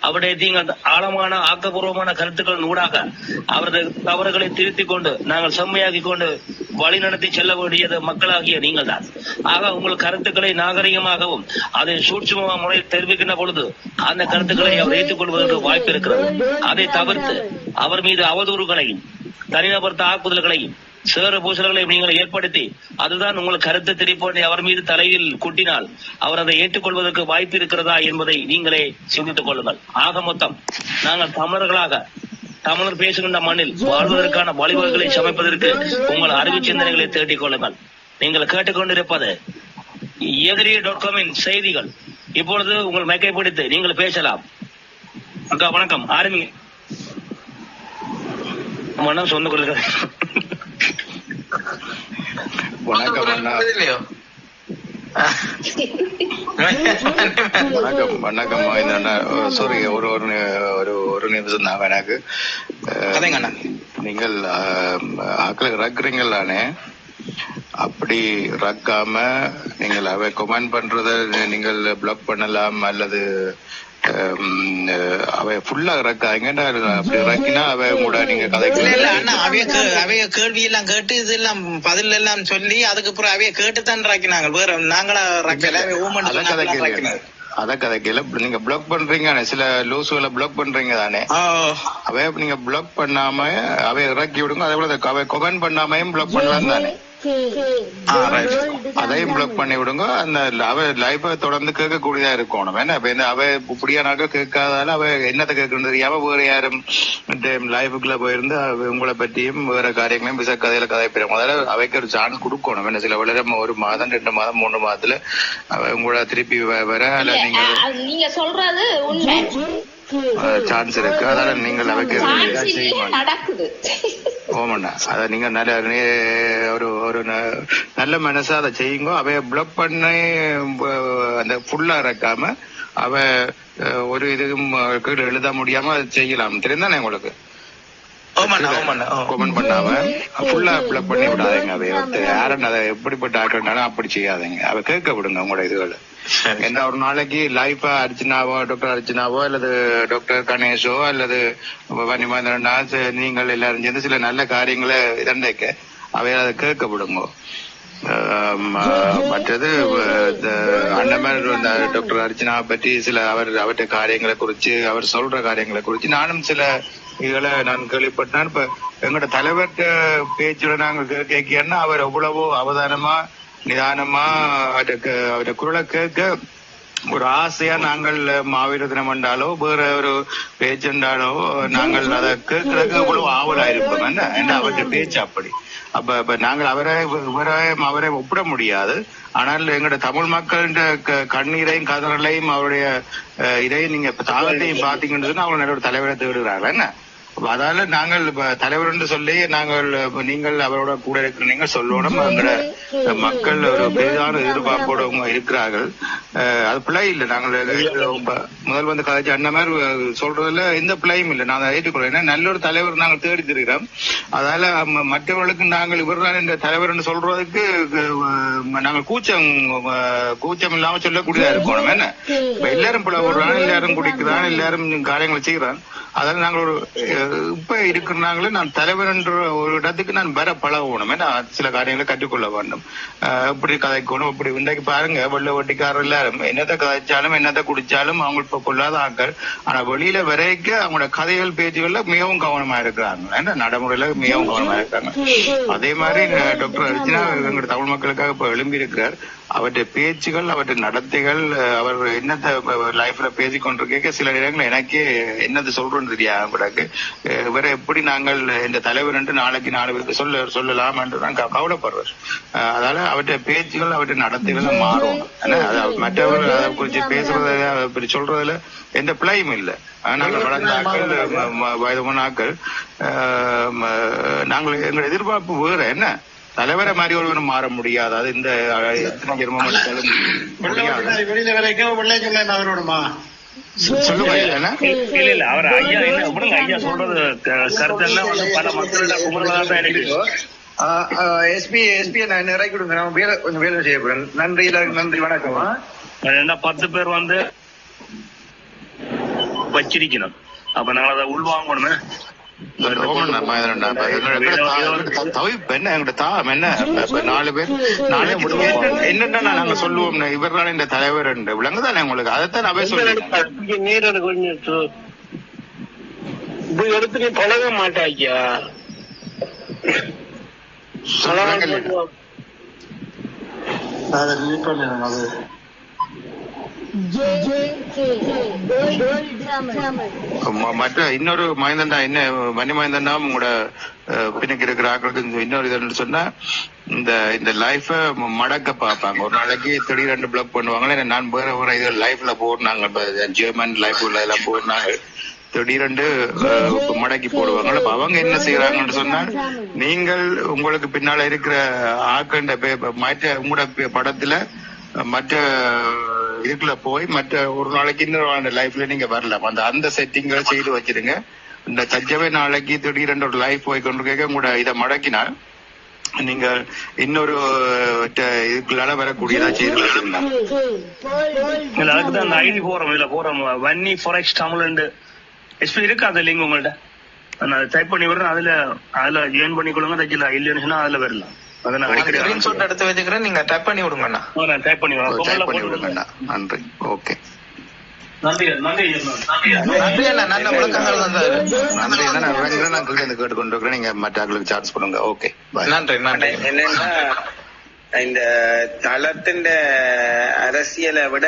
அவருடைய நீங்கள் ஆழமான ஆக்கப்பூர்வமான கருத்துக்கள் ஊடாக அவரது தவறுகளை திருத்திக் கொண்டு நாங்கள் செம்மையாக்கிக் கொண்டு வழிநடத்தி செல்ல வேண்டியது மக்களாகிய நீங்கள் தான். ஆக உங்கள் கருத்துக்களை நாகரிகமாகவும் அதை சூட்சும முறையில் தெரிவிக்கின்ற பொழுது அந்த கருத்துக்களை அவர் ஏற்றுக் கொள்வதற்கு வாய்ப்பு இருக்கிறது. அதை தவிர்த்து அவர் மீது அவதூறுகளையும் தனிநபர் தாக்குதல்களையும் சேறு பூசல்களையும் நீங்கள் ஏற்படுத்தி அதுதான் உங்கள் கருத்து திரிப்போனை அவர் மீது தலையில் கூட்டினால் அவர் அதை ஏற்றுக்கொள்வதற்கு வாய்ப்பு இருக்கிறதா என்பதை நீங்களே சிந்தித்துக் கொள்ளுங்கள். ஆக மொத்தம் நாங்கள் தமிழர்களாக தமிழர் பேசுகின்ற மண்ணில் வாழ்வதற்கான வழிவகைகளை சமைப்பதற்கு உங்கள் அறிவு சிந்தனைகளை தேடிக் கொள்ளுங்கள். நீங்கள் கேட்டுக்கொண்டிருப்பது எதிரி.com செய்திகள். இப்பொழுது உங்கள் மைக்கை பிடித்து நீங்கள் பேசலாம். அக்கா வணக்கம், ஆரம்பி. மனம் சொந்த கொள்கிறேன். வணக்கம் சாரி, ஒரு நிமிஷம் தான் எனக்கு. நீங்கள் ரக்குறீங்களானே, அப்படி ரக்காம நீங்கள் அவை கமெண்ட் பண்றத நீங்கள் பிளாக் பண்ணலாம் அல்லது அவைய ஃபுல்லா ரக்காங்க. அப்படி ரக்கினா அவை கூட நீங்க அவைய கேள்வி எல்லாம் கேட்டு இதெல்லாம் பதில் எல்லாம் சொல்லி அதுக்கப்புறம் அவைய கேட்டுத்தான் ரக்கினாங்க. வேற நாங்களா ரக்கல அத கதைக்கல. நீங்க பிளாக் பண்றீங்க, சில லூசுகளை பிளாக் பண்றீங்க தானே, அவைய நீங்க பிளாக் பண்ணாம அவைய இறக்கி விடுங்க. அதே போல அவை கமெண்ட் பண்ணாமையும் பிளாக் பண்ணலாம் தானே, அதையும் பிளாக் பண்ணி விடுங்க. அந்த அவ லைஃப தொடர்ந்து கேட்க கூடியதா இருக்கணும். ஏன்னா அவ இப்படியானாக்க கேட்காதால அவ என்னத்தை கேட்கணும் தெரியாம வேற யாரும் லைஃபுக்குள்ள போயிருந்து உங்களை பற்றியும் வேற காரியங்களையும் விச கதையில கதைப்பிடும். முதல்ல அவைக்கு ஒரு சான்ஸ் கொடுக்கணும். என்ன சில வேலை 1 மாதம் 2 மாதம் 3 மாதத்துல அவ உங்களை திருப்பி வர அல்ல நீங்க சொல்றது உண்மை சான்ஸ் இருக்கு. அதனால நீங்கள் அவைக்கு நடக்குது. ஓமண்ணா, அத நீங்க ஒரு நல்ல மனசா அதை செய்யுங்க. அவைய பிளாக் பண்ணி அந்த ஃபுல்லா இறக்காம அவ ஒரு இதுவும் கீழே எழுத முடியாம அதை செய்யலாம். தெரியுதானே உங்களுக்கு? கமெண்ட் பண்ணாம ஃபுல்லா பிளக் பண்ணி விடாதீங்க. அதை யாரும் அதை எப்படிப்பட்ட ஆக்கிட்டாலும் அப்படி செய்யாதீங்க. அவ கேட்க விடுங்க உங்களோட இதுகளை. என்ன ஒரு நாளைக்கு லைஃபா அர்ச்சனாவோ டாக்டர் அர்ச்சனாவோ அல்லது டாக்டர் கணேஷோ அல்லது வன்னிமேந்திரனா நீங்கள் எல்லாரும் சேர்ந்து சில நல்ல காரியங்களை இதண்டைக்க அவை அதை கேட்க விடுங்க. மற்றது அண்ணன் டாக்டர் அர்ச்சனாவை பற்றி சில அவற்றை காரியங்களை குறிச்சு அவர் சொல்ற காரியங்களை குறிச்சு நானும் சில இதுகளை நான் கேள்விப்பட்டேன். இப்ப எங்களோட தலைவர்கிட்ட பேச்சுல நாங்கள் கேட்கன்னா அவர் எவ்வளவோ அவதானமா நிதானமா அவருடைய குரலை கேட்க ஒரு ஆசையா நாங்கள் மாவீர தினம் என்றாலோ வேற ஒரு பேச்சுண்டாலோ நாங்கள் அதை கேட்கறதுக்கு எவ்வளவு ஆவலா இருப்போம். என்ன அவருடைய பேச்சு அப்படி. அப்ப நாங்கள் அவரை ஒப்பிட முடியாது. ஆனால் எங்களோட தமிழ் மக்களின் கண்ணீரையும் கதறலையும் அவருடைய இதையும் நீங்க தாகத்தையும் பாத்தீங்கன்னு சொன்னா அவங்க ஒரு தலைவரை தேடுகிறாங்க. என்ன அதால நாங்கள் தலைவர் என்று சொல்லி நாங்கள் நீங்கள் அவரோட கூட இருக்கிற நீங்க சொல்லணும். எங்களோட மக்கள் ஒரு பெரிதான எதிர்பார்ப்போட இருக்கிறார்கள். அது பிழை இல்லை. நாங்கள் முதல் வந்து கதைச்சு அண்ணன் மாதிரி சொல்றதுல எந்த பிழையும் இல்லை. நான் ஏற்றுக்கொள்றேன். ஏன்னா நல்ல ஒரு தலைவர் நாங்கள் தேடி தருகிறோம். அதால மற்றவர்களுக்கு நாங்கள் இவர்தான் இந்த தலைவர் என்று சொல்றதுக்கு நாங்கள் கூச்சம் இல்லாம சொல்லக்கூடியதா இருக்கணும். என்ன எல்லாரும் பிழை போடுறாங்க, எல்லாரும் குடிக்கிறான், எல்லாரும் காரியங்களை செய்யறான். அதனால நாங்கள் ஒரு இப்ப இருக்கிறாங்களே நான் தலைவர் என்ற ஒரு இடத்துக்கு நான் வர பழகணும். ஏன்னா சில காரியங்களை கற்றுக்கொள்ள வேண்டும். எப்படி கதைக்கணும் இப்படி இன்றைக்கு பாருங்க வெள்ள வட்டிக்காரர் எல்லாரும் என்னத்தை கதைச்சாலும் என்னத்தை குடிச்சாலும் அவங்க இப்ப கொள்ளாத ஆக்கள். ஆனா வெளியில வரைக்கும் அவங்களோட கதைகள் பேச்சுகள்ல மிகவும் கவனமா இருக்கிறாங்க. ஏன்னா நடைமுறையில மிகவும் கவனமா இருக்காங்க. அதே மாதிரி டாக்டர் அர்ச்சனா எங்களோட தமிழ் மக்களுக்காக இப்ப எழும்பி இருக்கிறார். அவருடைய பேச்சுகள் அவருடைய நடத்தைகள் அவர் என்னத்தை லைஃப்ல பேசிக்கொண்டிருக்க சில இடங்கள் எனக்கே என்னது சொல்றோன்னு தெரியாது கூடாது. இவரை எப்படி நாங்கள் இந்த தலைவர் என்று நாளைக்கு 4 பேருக்கு சொல்லலாம் என்று நான் கவலைப்படுறேன். அதனால அவருடைய பேச்சுகள் அவருடைய நடத்தைகள் மாறும். மற்றவர்கள் அதை குறிச்சு பேசுறத சொல்றதுல எந்த பிழையும் இல்லை. நாங்கள் வளர்ந்த ஆக்கள் வயதுமான ஆக்கள் நாங்கள் எங்கள் எதிர்பார்ப்பு வேற. என்ன தலைவரை மாதிரி ஒருவரும் மாற முடியாது. அது இந்த எத்தனை ஜென்மம் எடுத்தாலும் வெளியில வரைக்கும் அவரோடமா சொல்லுங்க. இல்ல அவர் ஐயா என்ன ஐயா சொல்றது கருத்தெல்லாம் வந்து பல மக்களோட குமரதான் எனக்கு எஸ்பி நான் நிறைய கொடுங்க. நான் கொஞ்சம் வேலை செய்யப்படுறேன். நன்றி நன்றி வணக்கம். 10 பேர் வந்து வச்சிருக்கணும். அப்ப நாங்கள் அதை உள்வாங்கணுமே. என்னன்னா நாங்க சொல்லுவோம் இவர்தான் இந்த தலைவர் என்று விளங்குதானே உங்களுக்கு. அதைத்தான் அவை சொல்லுங்க. நீர் கொஞ்சம் எடுத்து பழக மாட்டாக்கியா மற்ற இன்னொரு மயந்தண்டா என்ன வன்னி மயந்தண்டா உங்களோட பின்னுக்கு இருக்கிற ஆக்களுக்கு இன்னொரு இதுன்னு சொன்னா இந்த லைஃப மடக்க பார்ப்பாங்க. ஒரு நாளைக்கு திடீரெண்டு பிளாக் பண்ணுவாங்களே. நான் வேற ஒரு இது லைஃப்ல போடுறாங்க ஜெர்மன் லைஃப்ல எல்லாம் போடுறாங்க. திடீரெண்டு மடக்கி போடுவாங்க. அவங்க என்ன செய்யறாங்கன்னு சொன்னா நீங்கள் உங்களுக்கு பின்னால இருக்கிற ஆக்கண்ட மற்ற உங்களோட படத்துல மற்ற இதுக்குள்ள போய் மற்ற ஒரு நாளைக்கு இன்னொரு லைஃப்ல நீங்க வரலாம். அந்த செட்டிங்களை செய்து வச்சிருங்க. இந்த தச்சவே நாளைக்கு திடீரென்று ஒரு லைஃப் போய் கொண்டு கேட்க கூட இதை மடக்கினால் நீங்க இன்னொரு இதுக்குள்ளால வரக்கூடியதா செய்து வச்சிருந்தா. அதுக்குதான் அந்த ஐடி போறோம் வன்னி ஃபாரெக்ஸ் தமிழ் எஸ்பி இருக்கு. அந்த லிங்க் உங்கள்ட்ட நான் டைப் பண்ணி விடுறேன். அதுல ஜாயின் பண்ணிக்கொள்ளுங்க. தைக்கல இல்லைன்னு சொன்னா அதுல வரலாம். எடுத்து வச்சுக்கிறேன். நீங்க டைப் பண்ணி விடுங்கண்ணா. நான் டைப் பண்ணி விடுங்கண்ணா. நன்றி. ஓகே நன்றி நன்றி நன்றி அண்ணா. நல்ல முழக்கங்கள் வந்தாரு. நன்றி. நான் கேட்டுக்கொண்டிருக்கிறேன். நீங்க மற்ற ஆட்களுக்கு சார்ஜ் பண்ணுங்க. ஓகே நன்றி நன்றி. என்னன்னா இந்த தளத்தின் அரசியலை விட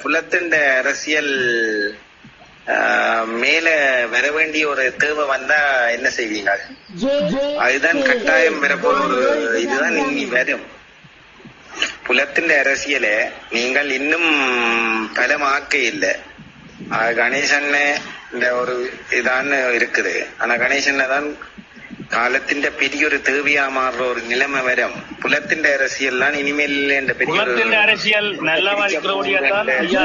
புலத்தின் அரசியல் மேல வர வேண்டிய ஒரு தேவை வந்தா என்ன செய்வீங்க? அதுதான் கட்டாயம் வரப்போற ஒரு இதுதான் இனி வரும். புலத்தின் அரசியல நீங்கள் இன்னும் பலமாக்க இல்லை. கணேசன் இந்த ஒரு இதான்னு இருக்குது. ஆனா கணேசன் தான் കാലത്തിന്റെ പെരിയൊരു തേവിയാ മാറുന്ന ഒരു നിലമ വരും പുലത്തിന്റെ அரசியல் இனிமேல் புலத்தின் அரசியல் நல்லவா இருக்கிறபடியாதான் ஐயா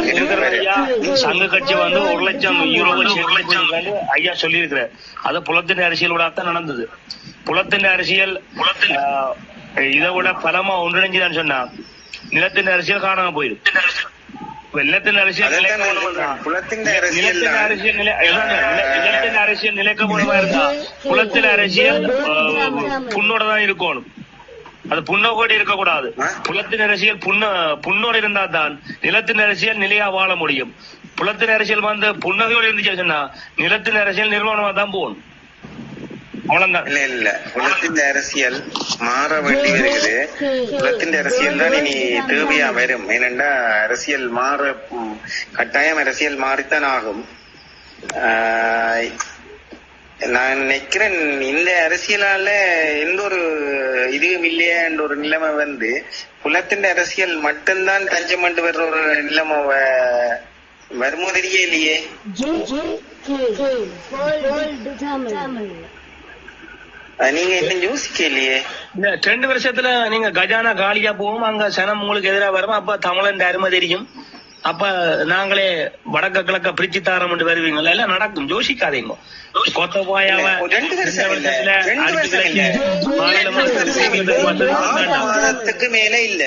ஐயா சங்க கட்சி வந்து 1 லட்சம் யூரோவை சேர்ந்து ஐயா சொல்லியிருக்கிறார். அது புலத்தின் அரசியலோடத்தான் நடந்தது. புலத்தின் அரசியல் இதை விட பலமா ஒன்றிணைஞ்சுதான் சொன்னா நிலத்தின் அரசியல் காணாம போயிடும். வெள்ளத்தின் அரசியல் நிலத்தின் அரசியல் நிலைக்கப்படுமா இருந்தா புலத்தின் அரசியல் புண்ணோட தான் இருக்கணும். அது புண்ணோடு இருக்கக்கூடாது. புலத்தின் அரசியல் புண்ணோடு இருந்தா தான் நிலத்தின் அரசியல் நிலையா வாழ முடியும். புலத்தின் அரசியல் வந்து புன்னகையோடு இருந்துச்சுன்னா நிலத்தின் அரசியல் நிர்வாணமா தான் போகணும். இல்ல குலத்தின் அரசியல் மாற வேண்டி வருகிறது. குலத்தின் அரசியல் தான் இனி தேவையா வரும். ஏனென்றா அரசியல் மாற கட்டாயம் அரசியல் மாறித்தான் ஆகும். நான் நினைக்கிறேன் இந்த அரசியலால எந்த ஒரு இதுவும் இல்லையா என்ற ஒரு நிலைமை வந்து குலத்தின் அரசியல் மட்டும்தான் தஞ்சம் கொண்டு வர்ற ஒரு நிலைமை வருமோ தெரியலையே. நீங்க என்ன யோசிக்கலையே? இந்த 2 வருஷத்துல நீங்க கஜானா காலியா போவோம், அங்க சனம் உங்களுக்கு எதிராக வரும். அப்ப தமிழன் அருமை தெரியும். அப்ப நாங்களே வடக்க கிழக்க பிரிச்சு தாரம் வருவீங்களா? எல்லாம் நடக்கும், யோசிக்காதீங்க. கொத்தபாயாவ 2 மாதத்துக்கு மேல இல்ல,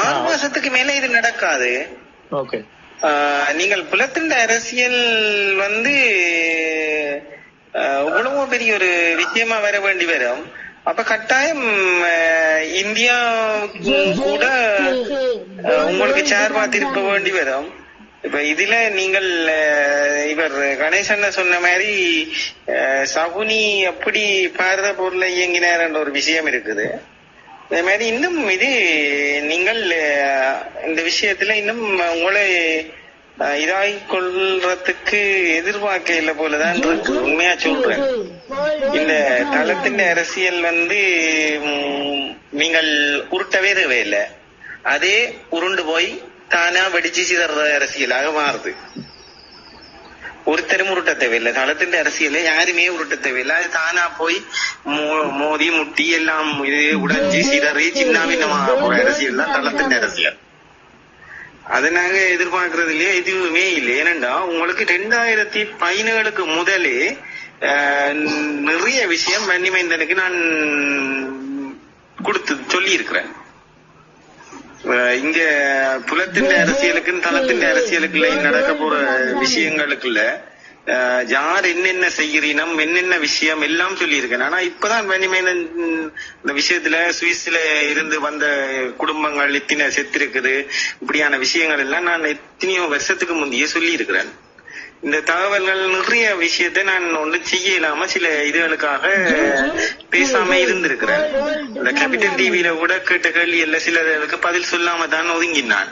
6 மாசத்துக்கு மேல இது நடக்காது. ஓகே, நீங்கள் புலத்தின் அரசியல் வந்து இவ்வளவு பெரிய ஒரு விஷயமா வர வேண்டி வரும். அப்ப கட்டாயம் இந்தியா கூட உங்களுக்கு சார்பா திருப்ப வேண்டி வரும். இப்ப இதுல நீங்கள் இவர் கணேசன் சொன்ன மாதிரி சகுனி அப்படி பாரத பொருளை இயங்கினார் என்ற ஒரு விஷயம் இருக்குது. அதே மாதிரி இன்னும் இது நீங்கள் இந்த விஷயத்துல இன்னும் உங்களை இதாகி கொள்றதுக்கு எதிர்பார்க்கல போலதான் இருக்கு. உண்மையா சொல்றேன், இந்த தளத்தின் அரசியல் வந்து நீங்கள் உருட்டவே தேவையில்லை. அதே உருண்டு போய் தானா வெடிச்சு சிதற அரசியலாக மாறுது. ஒருத்தரும் உருட்ட தேவையில்லை. தளத்தின் அரசியல யாருமே உருட்ட தேவையில்லை. அது தானா போய் மோதி முட்டி எல்லாம் இது உடைஞ்சி சிதறி சின்ன பின்னமாக போற அரசியல் தான் தளத்தின் அரசியல். அதை நாங்க எதிர்பார்க்கறது இல்லையா, எதுவுமே இல்லை. ஏனென்றா உங்களுக்கு 2017 முதலே நிறைய விஷயம் வன்னிமைந்தனுக்கு நான் கொடுத்து சொல்லி இருக்கிறேன். இங்க புலத்தின் அரசியலுக்கு தளத்தின் அரசியலுக்குள்ள நடக்க போற விஷயங்களுக்குள்ள யார் என்னென்ன செய்கிறீனம் என்னென்ன விஷயம் எல்லாம் சொல்லி இருக்கேன். ஆனா இப்பதான் வன்னிமைந்தன் இந்த விஷயத்துல சுவிஸ்ல இருந்து வந்த குடும்பங்கள் எத்தனை செத்திருக்குது, இப்படியான விஷயங்கள் எல்லாம் நான் எத்தனையோ வருஷத்துக்கு முந்தைய சொல்லி இருக்கிறேன். இந்த தகவல்கள் நிறைய விஷயத்த நான் ஒன்றும் செய்ய இல்லாம சில இதுகளுக்காக பேசாம இருந்திருக்கிறேன். இந்த கேபிட்டல் டிவியில கூட கேட்ட கேள்வி எல்லாம் சிலருக்கு பதில் சொல்லாம தான் ஒதுங்கினான்.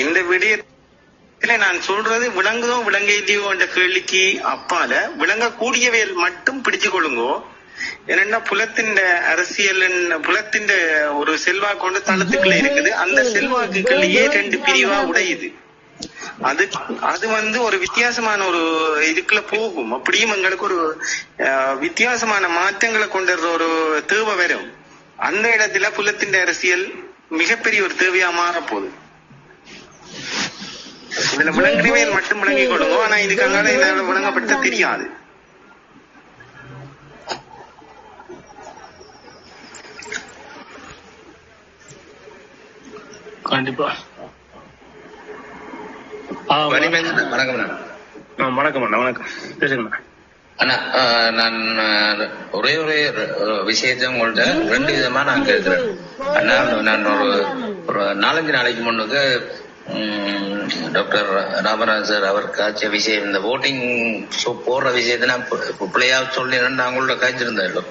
இந்த விடயத்துல நான் சொல்றது விளங்குதோ விளங்கையிலையோ என்ற கேள்விக்கு அப்பால விளங்கக்கூடியவைகள் மட்டும் பிடிச்சு கொள்ளுங்கோ. ஏன்னா புலத்தின் அரசியல் புலத்தின் ஒரு செல்வாக்கு கொண்டு தளத்துக்குள்ள இருக்குது. அந்த செல்வாக்குகளையே 2 பிரிவா உடையுது. அது வந்து ஒரு வித்தியாசமான ஒரு இதுக்குள்ள போகும். அப்படியும் எங்களுக்கு ஒரு வித்தியாசமான மாற்றங்களை கொண்டு ஒரு தேவை வரும். அந்த இடத்துல புலத்தின் அரசியல் மிகப்பெரிய ஒரு தேவையா மாறப்போகுது. இதுல விளங்குறவையில் மட்டும் விளங்கிக் கொள்ளுங்க. ஆனா இதுக்காக விளங்கப்படுத்த தெரியாது. கண்டிப்பா. வணக்கம். வணக்கம் பேசுங்க அண்ணா. நான் ஒரே விஷயத்த உங்கள்ட்ட 2 விதமா நான் கேட்கிறேன். அண்ணா, நான் ஒரு 4-5 நாளைக்கு முன்னுக்கு டாக்டர் ராமராஜ் சார் அவர் காய்ச்ச விஷயம், இந்த ஓட்டிங் போடுற விஷயத்த நான் பிள்ளையா சொல்லி அவங்களோட காய்ச்சிருந்தாரு.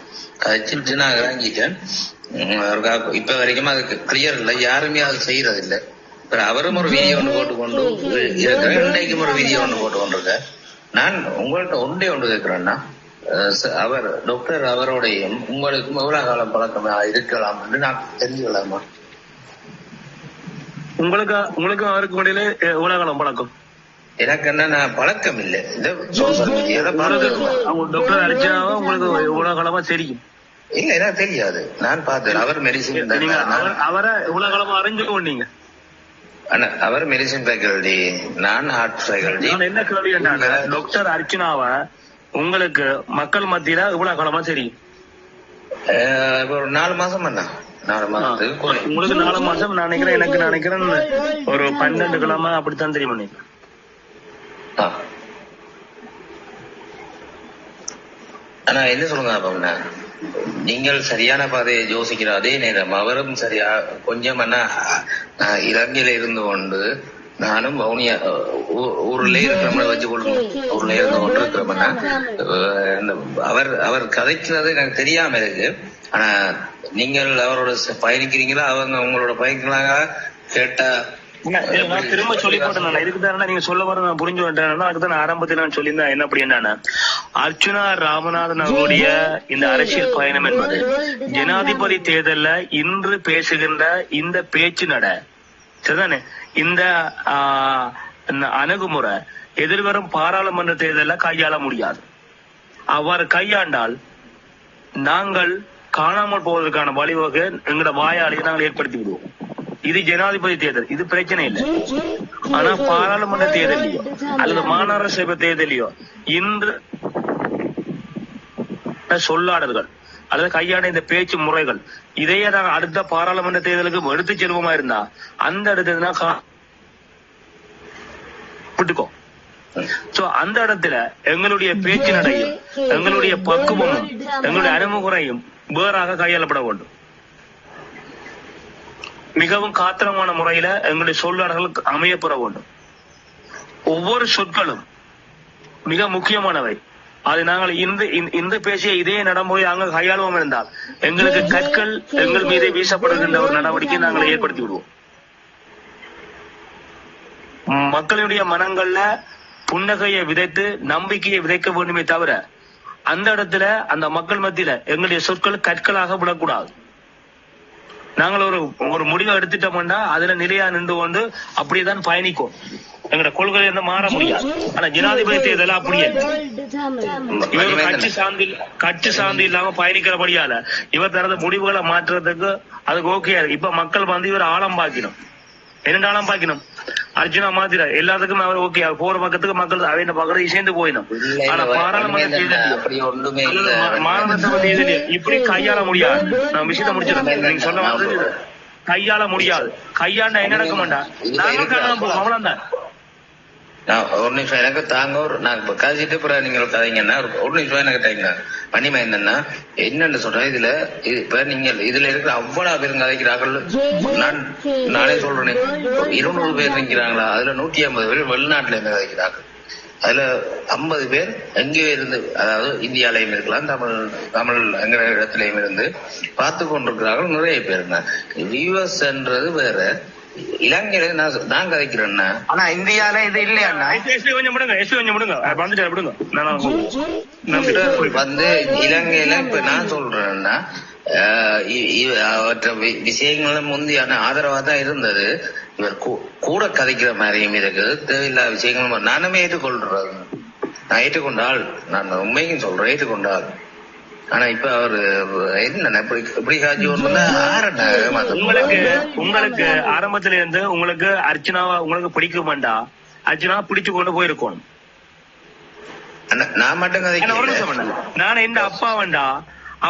காய்ச்சிட்டு நான் இறங்கிட்டேன். இப்ப வரைக்கும் அதுக்கு கிளியர் இல்லை, யாருமே அது செய்யறது இல்லை. அவரும் ஒரு வீடியோ ஒன்று போட்டுக்கொண்டு இருக்கிற, இன்னைக்கும் ஒரு வீடியோ ஒன்று போட்டு கொண்டிருக்க. நான் உங்கள்கிட்ட ஒன்று கேட்கிறேன்னா, அவர் டாக்டர் அவருடைய உங்களுக்கும் எவ்வளவு காலம் பழக்கம் இருக்கலாம் என்று நான் தெரிஞ்சுக்கலாமா? உங்களுக்கும் அவருக்கு இடையில எவ்வளவு காலம் பழக்கம்? எனக்கு என்ன நான் பழக்கம் இல்லை இந்த சோசியல் மீடியால பார்த்து. டாக்டர் அர்ச்சனாவை உங்களுக்கு இவ்வளவு காலமா தெரியும்? இல்ல எனக்கு தெரியாது, நான் பார்த்தேன். அவர் மெடிசின் அவரை இவ்வளவு காலமா அறிஞ்சுக்கொண்டீங்க? அவர் மெடிசின் ஃபேக்கல்டி, நான் ஆர்ட் ஃபேக்கல்டி. என்ன கேள்வி என்ன, டாக்டர் அர்ச்சனாவை உங்களுக்கு மக்கள் மத்தியில இவ்வளவு காலமா தெரியும்? ஒரு 4 மாசம் பண்ணா, 4 மாசத்துக்கு உங்களுக்கு 4 மாசம். நான் நினைக்கிறேன், எனக்கு நினைக்கிறேன் ஒரு 12 கிழமை அப்படித்தான் தெரியும் நினைக்கிறேன். ஆனா என்ன சொல்லுங்க அப்ப, நீங்கள் சரியான பாதையை யோசிக்கிற அதே நேரம் அவரும் சரியா கொஞ்சம் இலங்கையில இருந்து கொண்டு நானும் வவுனியா ஊர்ல இருக்கிற வச்சு கொள்ளணும், ஊர்ல இருந்து கொண்டு இருக்கிறோம்னா அவர் கதைக்கிறது எனக்கு தெரியாம இருக்கு. ஆனா நீங்கள் அவரோட பயணிக்கிறீங்களா, அவங்க உங்களோட பயணிக்கிறாங்க கேட்டா நான் திரும்ப சொல்லி போட்டேன். இதுக்குதான் நீங்க சொல்ல வர நான் புரிஞ்சு வந்துட்டேன். அதுக்குதான் ஆரம்பத்தில் நான் சொல்லியிருந்தேன் என்ன அப்படி என்னன்னா, அர்ச்சுனா ராமநாதன் அவருடைய இந்த அரசியல் பயணம் என்பது ஜனாதிபதி தேர்தல்ல இன்று பேசுகின்ற இந்த பேச்சு நட சரிதானே, இந்த அணுகுமுறை எதிர்வரும் பாராளுமன்ற தேர்தலில் கையாள முடியாது. அவ்வாறு கையாண்டால் நாங்கள் காணாமல் போவதற்கான வழிவகை எங்களோட வாயாளியை நாங்கள் ஏற்படுத்தி விடுவோம். இது ஜனாதிபதி தேர்தல், இது பிரச்சனை இல்லை. ஆனா பாராளுமன்ற தேர்தலையோ அல்லது மாநகர சபை தேர்தலையோ இன்று சொல்லாடல்கள் அல்லது கையாட இந்த பேச்சு முறைகள் இதையே நாங்கள் அடுத்த பாராளுமன்ற தேர்தலுக்கு எடுத்து செல்வமா இருந்தா அந்த இடத்துல விட்டுக்கோ. சோ அந்த இடத்துல எங்களுடைய பேச்சு நடையும் எங்களுடைய பக்குவமும் எங்களுடைய அணுகுமுறையும் வேறாக கையாளப்பட வேண்டும். மிகவும் காத்திரமான முறையில எங்களுடைய சொல்லாடல்களுக்கு அமையப்பெற வேண்டும். ஒவ்வொரு சொற்களும் மிக முக்கியமானவை. அது நாங்கள் இந்த பேசிய இதே நடைமுறை நாங்கள் கையாளுவோம் இருந்தால் எங்களுக்கு கற்கள் எங்கள் மீது வீசப்படுகின்ற ஒரு நடவடிக்கை நாங்கள் ஏற்படுத்தி விடுவோம். மக்களுடைய மனங்கள்ல புன்னகையை விதைத்து நம்பிக்கையை விதைக்க வேண்டுமே தவிர அந்த இடத்துல அந்த மக்கள் மத்தியில எங்களுடைய சொற்கள் கற்களாக விடக்கூடாது. நாங்கள் ஒரு முடிவை எடுத்துட்டோம்னா அதுல நிலையா நின்று கொண்டு அப்படியேதான் பயணிக்கும். எங்களோட கொள்கை வந்து மாற முடியாது. ஆனா ஜனாதிபதி தேர்தல் அப்படியே இவர் கட்சி சார்ந்து இல்லாம பயணிக்கிறபடியால இவர் தனது முடிவுகளை மாற்றுறதுக்கு அதுக்கு ஓகே. இப்ப மக்கள் வந்து இவர் ஆழம் பாக்கணும், என்னென்ன ஆழம் பாக்கணும், அர்ஜுனா மாத்திர எல்லாத்துக்கும் அவர் ஓகே. அவர் போற பக்கத்துக்கு மக்கள் அவன் பாக்குறது சேர்ந்து போயிடும். ஆனா பாராளுமன்ற தேர்தல் மாநில சபை தேர்தல் இப்படி கையாள முடியாது. நான் விஷயத்த முடிச்சிருக்கேன். நீங்க சொன்ன மாதிரி கையாள முடியாது. கையாண்ட என்ன நடக்க மாட்டான், நாங்கள் காணாம போவோம், அவ்வளவுதான். ஒரு நிமிஷம் எனக்கு தாங்க, நான் இப்ப கதைச்சிட்டு அப்புறம் நீங்கள் கதைங்கன்னா ஒரு நிமிஷம் எனக்கு டைங்க பண்ணிமா. என்னன்னு சொல்றேன், இதுல இப்ப நீங்க இதுல இருக்கிற அவ்வளவு பேரும் கதைக்கிறார்கள். நானே சொல்றேன் 200 பேர் நிற்கிறாங்களா, அதுல 150 பேர் வெளிநாட்டுல இருந்து கதைக்கிறார்கள். அதுல 50 பேர் எங்கேயோ இருந்து, அதாவது இந்தியாலயும் இருக்கலாம், தமிழ் எங்க இடத்துலயும் இருந்து பார்த்து கொண்டிருக்கிறார்கள் நிறைய பேர். யூஎஸ்ன்றது வேற, இலங்கையில நான் கதைக்கிறேன்னா, ஆனா இந்தியால இது இல்லையா வந்து இலங்கையில இப்ப நான் சொல்றேன்னா விஷயங்களும் முந்தியான ஆதரவா தான் இருந்தது. இவர் கூட கதைக்கிற மாதிரியும் இருக்குது, தேவையில்லாத விஷயங்களும் நானுமே ஏற்றுக்கொள்றது. நான் ஏற்றுக்கொண்டால், நான் உண்மைக்கும் சொல்றேன், ஏற்றுக்கொண்டால். ஆனா இப்ப அவரு என்ன இப்படி காட்சி உங்களுக்கு ஆரம்பத்துல இருந்து உங்களுக்கு அர்ச்சனாவா உங்களுக்கு பிடிக்க மாட்டா, அர்ச்சனா பிடிச்சு கொண்டு போயிருக்கணும். நான் மட்டும் நான் எந்த அப்பா வேண்டா,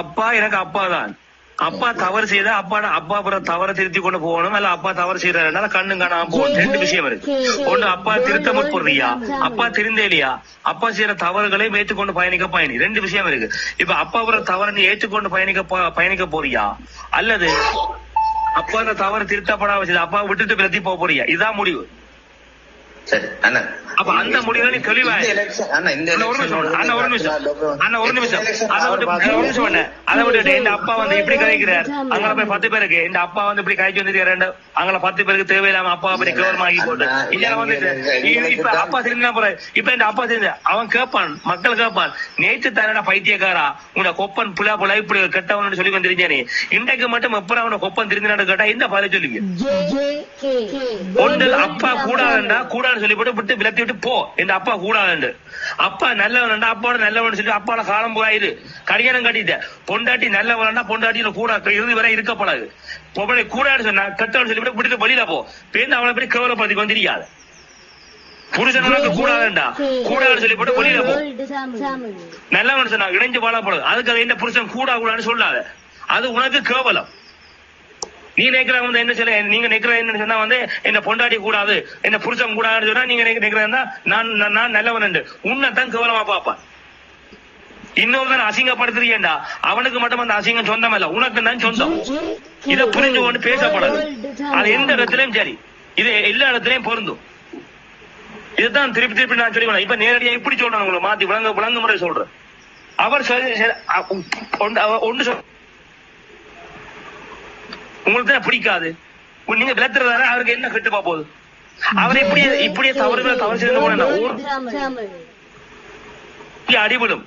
அப்பா எனக்கு அப்பா தான். அப்பா தவறு செய்தா அப்பா தவறை திருத்தி கொண்டு போகணும், அல்ல அப்பா தவறு செய்யறாருனால கண்ணு காணாம போகணும். 2 விஷயம் இருக்கு. ஒண்ணு அப்பா திருத்த முற்படுறியா, அப்பா திருந்தேலியா, அப்பா செய்யற தவறுகளை ஏற்றுக்கொண்டு பயணி 2 விஷயம் இருக்கு. இப்ப அப்பா தவறு ஏற்றுக்கொண்டு பயணிக்க போறியா, அல்லது அப்பா அந்த தவறு திருத்தப்படாம வச்சது அப்பா விட்டுட்டு விலத்தி போறியா, இதுதான் முடிவு. சரி அண்ணா, அப்ப அந்த முடிவுல நீ தெளிவா அதை விட்டு என் அப்பா வந்து இப்படி கதைக்கிறார், அங்கே போய் 10 பேருக்கு என் அப்பா வந்து இப்படி கழிச்சு வந்துருக்காரு, அங்கே 10 பேருக்கு தேவையில்லாம அப்பா அப்படி கவர்மாகி போட்டு இங்க வந்துட்டு இப்ப அப்பா திருந்தா போற. இப்ப என் அப்பா தெரிஞ்ச அவன் கேட்பான், மக்கள் கேட்பான், நேற்று தானடா பைத்தியக்காரா உன கொப்பன் புலா புலா இப்படி கெட்டவன் சொல்லி வந்துருந்தானே, இன்றைக்கு மட்டும் எப்ப அவனை கொப்பன் திருந்தினான்னு கேட்டா இந்த பதில சொல்லுங்க. ஒன்று அப்பா கூடாதுண்டா கூட கூடாதுன்னு சொல்லி போட்டு விட்டு விலத்தி விட்டு போ என் அப்பா கூடாது அப்பா நல்லவன்டா அப்பாவோட நல்லவன் சொல்லி அப்பாவோட காலம் போயிரு கல்யாணம் கட்டிட்ட பொண்டாட்டி நல்லவன்டா பொண்டாட்டியில கூட இறுதி வரை இருக்கப்படாது பொம்பளை கூடாது சொன்னா கட்டவன் சொல்லி போட்டு விட்டுட்டு வெளியில போ பேருந்து அவளை போய் கேவலப்படுத்தி வந்துருக்காது புருஷன் உனக்கு கூடாதுண்டா கூடாதுன்னு சொல்லி போட்டு வெளியில போ நல்லவன் சொன்னா இணைஞ்சு வாழப்படாது அதுக்கு அது என்ன புருஷன் கூடாதுன்னு சொல்லாத அது உனக்கு கேவலம் நீ நினைக்கிறவங்க வந்து என்ன சொல்ல நீங்க நினைக்கிற என்ன சொன்னா வந்து என்ன பொண்டாட்டி கூடாது என்ன புருஷன் கூடாதுன்னு சொன்னா நீங்க நினைக்கிறா நான் நல்லவன் உன்னைத்தான் கேவலமா பாப்பான் இன்னொரு அசிங்கப்படுத்துறீங்கடா அவனுக்கு மட்டும் அந்த அசிங்கம் சொந்தம் இல்ல உனக்கு தான் சொந்தம் இதை புரிஞ்சு கொண்டு பேசப்படாது அது எந்த இடத்துலயும் சரி இது எல்லா இடத்துலயும் பொருந்தும் இதுதான் திருப்பி திருப்பி நான் சொல்லி இப்ப நேரடியா இப்படி சொல்றேன் உங்களை மாத்தி விளங்க முறை சொல்றேன் அவர் ஒன்று உங்களுக்கு தான் பிடிக்காது நீங்க விளத்துறதால அவருக்கு என்ன கெட்டுப்பா போகுது அவர் இப்படியே தவறு செய்து அடிபடும்